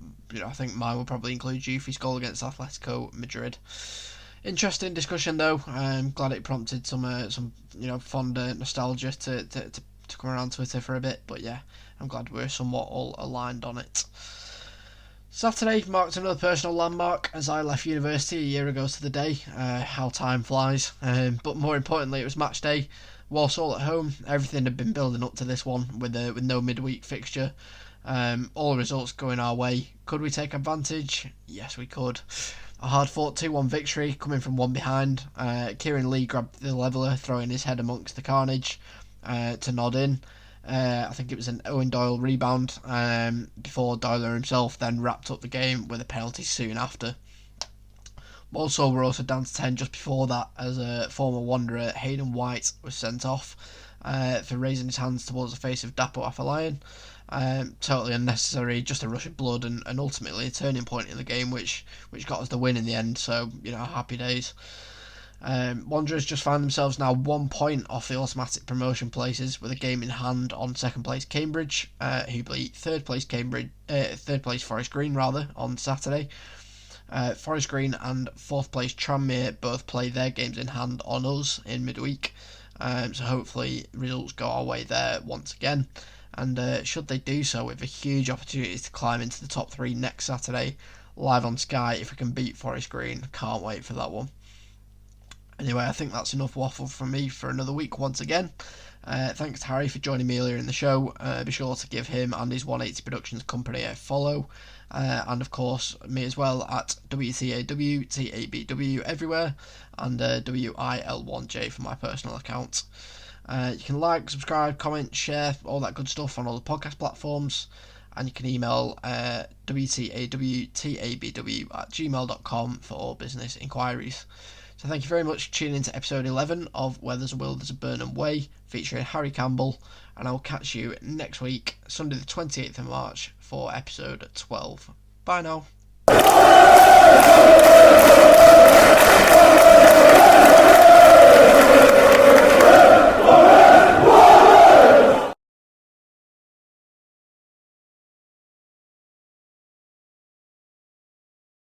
I think mine will probably include Jufi's goal against Atletico Madrid. Interesting discussion though. I'm glad it prompted some fond nostalgia to come around Twitter for a bit. But yeah, I'm glad we're somewhat all aligned on it. Saturday marked another personal landmark as I left university a year ago to the day. How time flies. But more importantly, it was match day. Walsall at home. Everything had been building up to this one with no midweek fixture. All results going our way. Could we take advantage? Yes, we could. A hard-fought 2-1 victory coming from one behind. Kieran Lee grabbed the leveller, throwing his head amongst the carnage to nod in. I think it was an Owen Doyle rebound before Doyle himself then wrapped up the game with a penalty soon after. Walsall were also down to 10 just before that, as a former Wanderer, Hayden White, was sent off for raising his hands towards the face of Dapo Afolayan. Totally unnecessary, just a rush of blood, and ultimately a turning point in the game, which got us the win in the end. So happy days. Wanderers just find themselves now 1 point off the automatic promotion places, with a game in hand on second place Cambridge, who beat third place Forest Green on Saturday. Forest Green and fourth place Tranmere both play their games in hand on us in midweek, so hopefully results go our way there once again. And should they do so, with a huge opportunity to climb into the top 3 next Saturday, live on Sky if we can beat Forest Green. Can't wait for that one. Anyway, I think that's enough waffle from me for another week once again. Thanks to Harry for joining me earlier in the show. Be sure to give him and his 180 Productions company a follow. And of course, me as well at WTAWTABW everywhere, and WIL1J for my personal account. You can like, subscribe, comment, share, all that good stuff on all the podcast platforms. And you can email WTAWTABW@gmail.com for all business inquiries. So thank you very much for tuning in to episode 11 of Where There's a Will There's a Burnden Way, featuring Harry Campbell, and I'll catch you next week, Sunday the 28th of March, for episode 12. Bye now.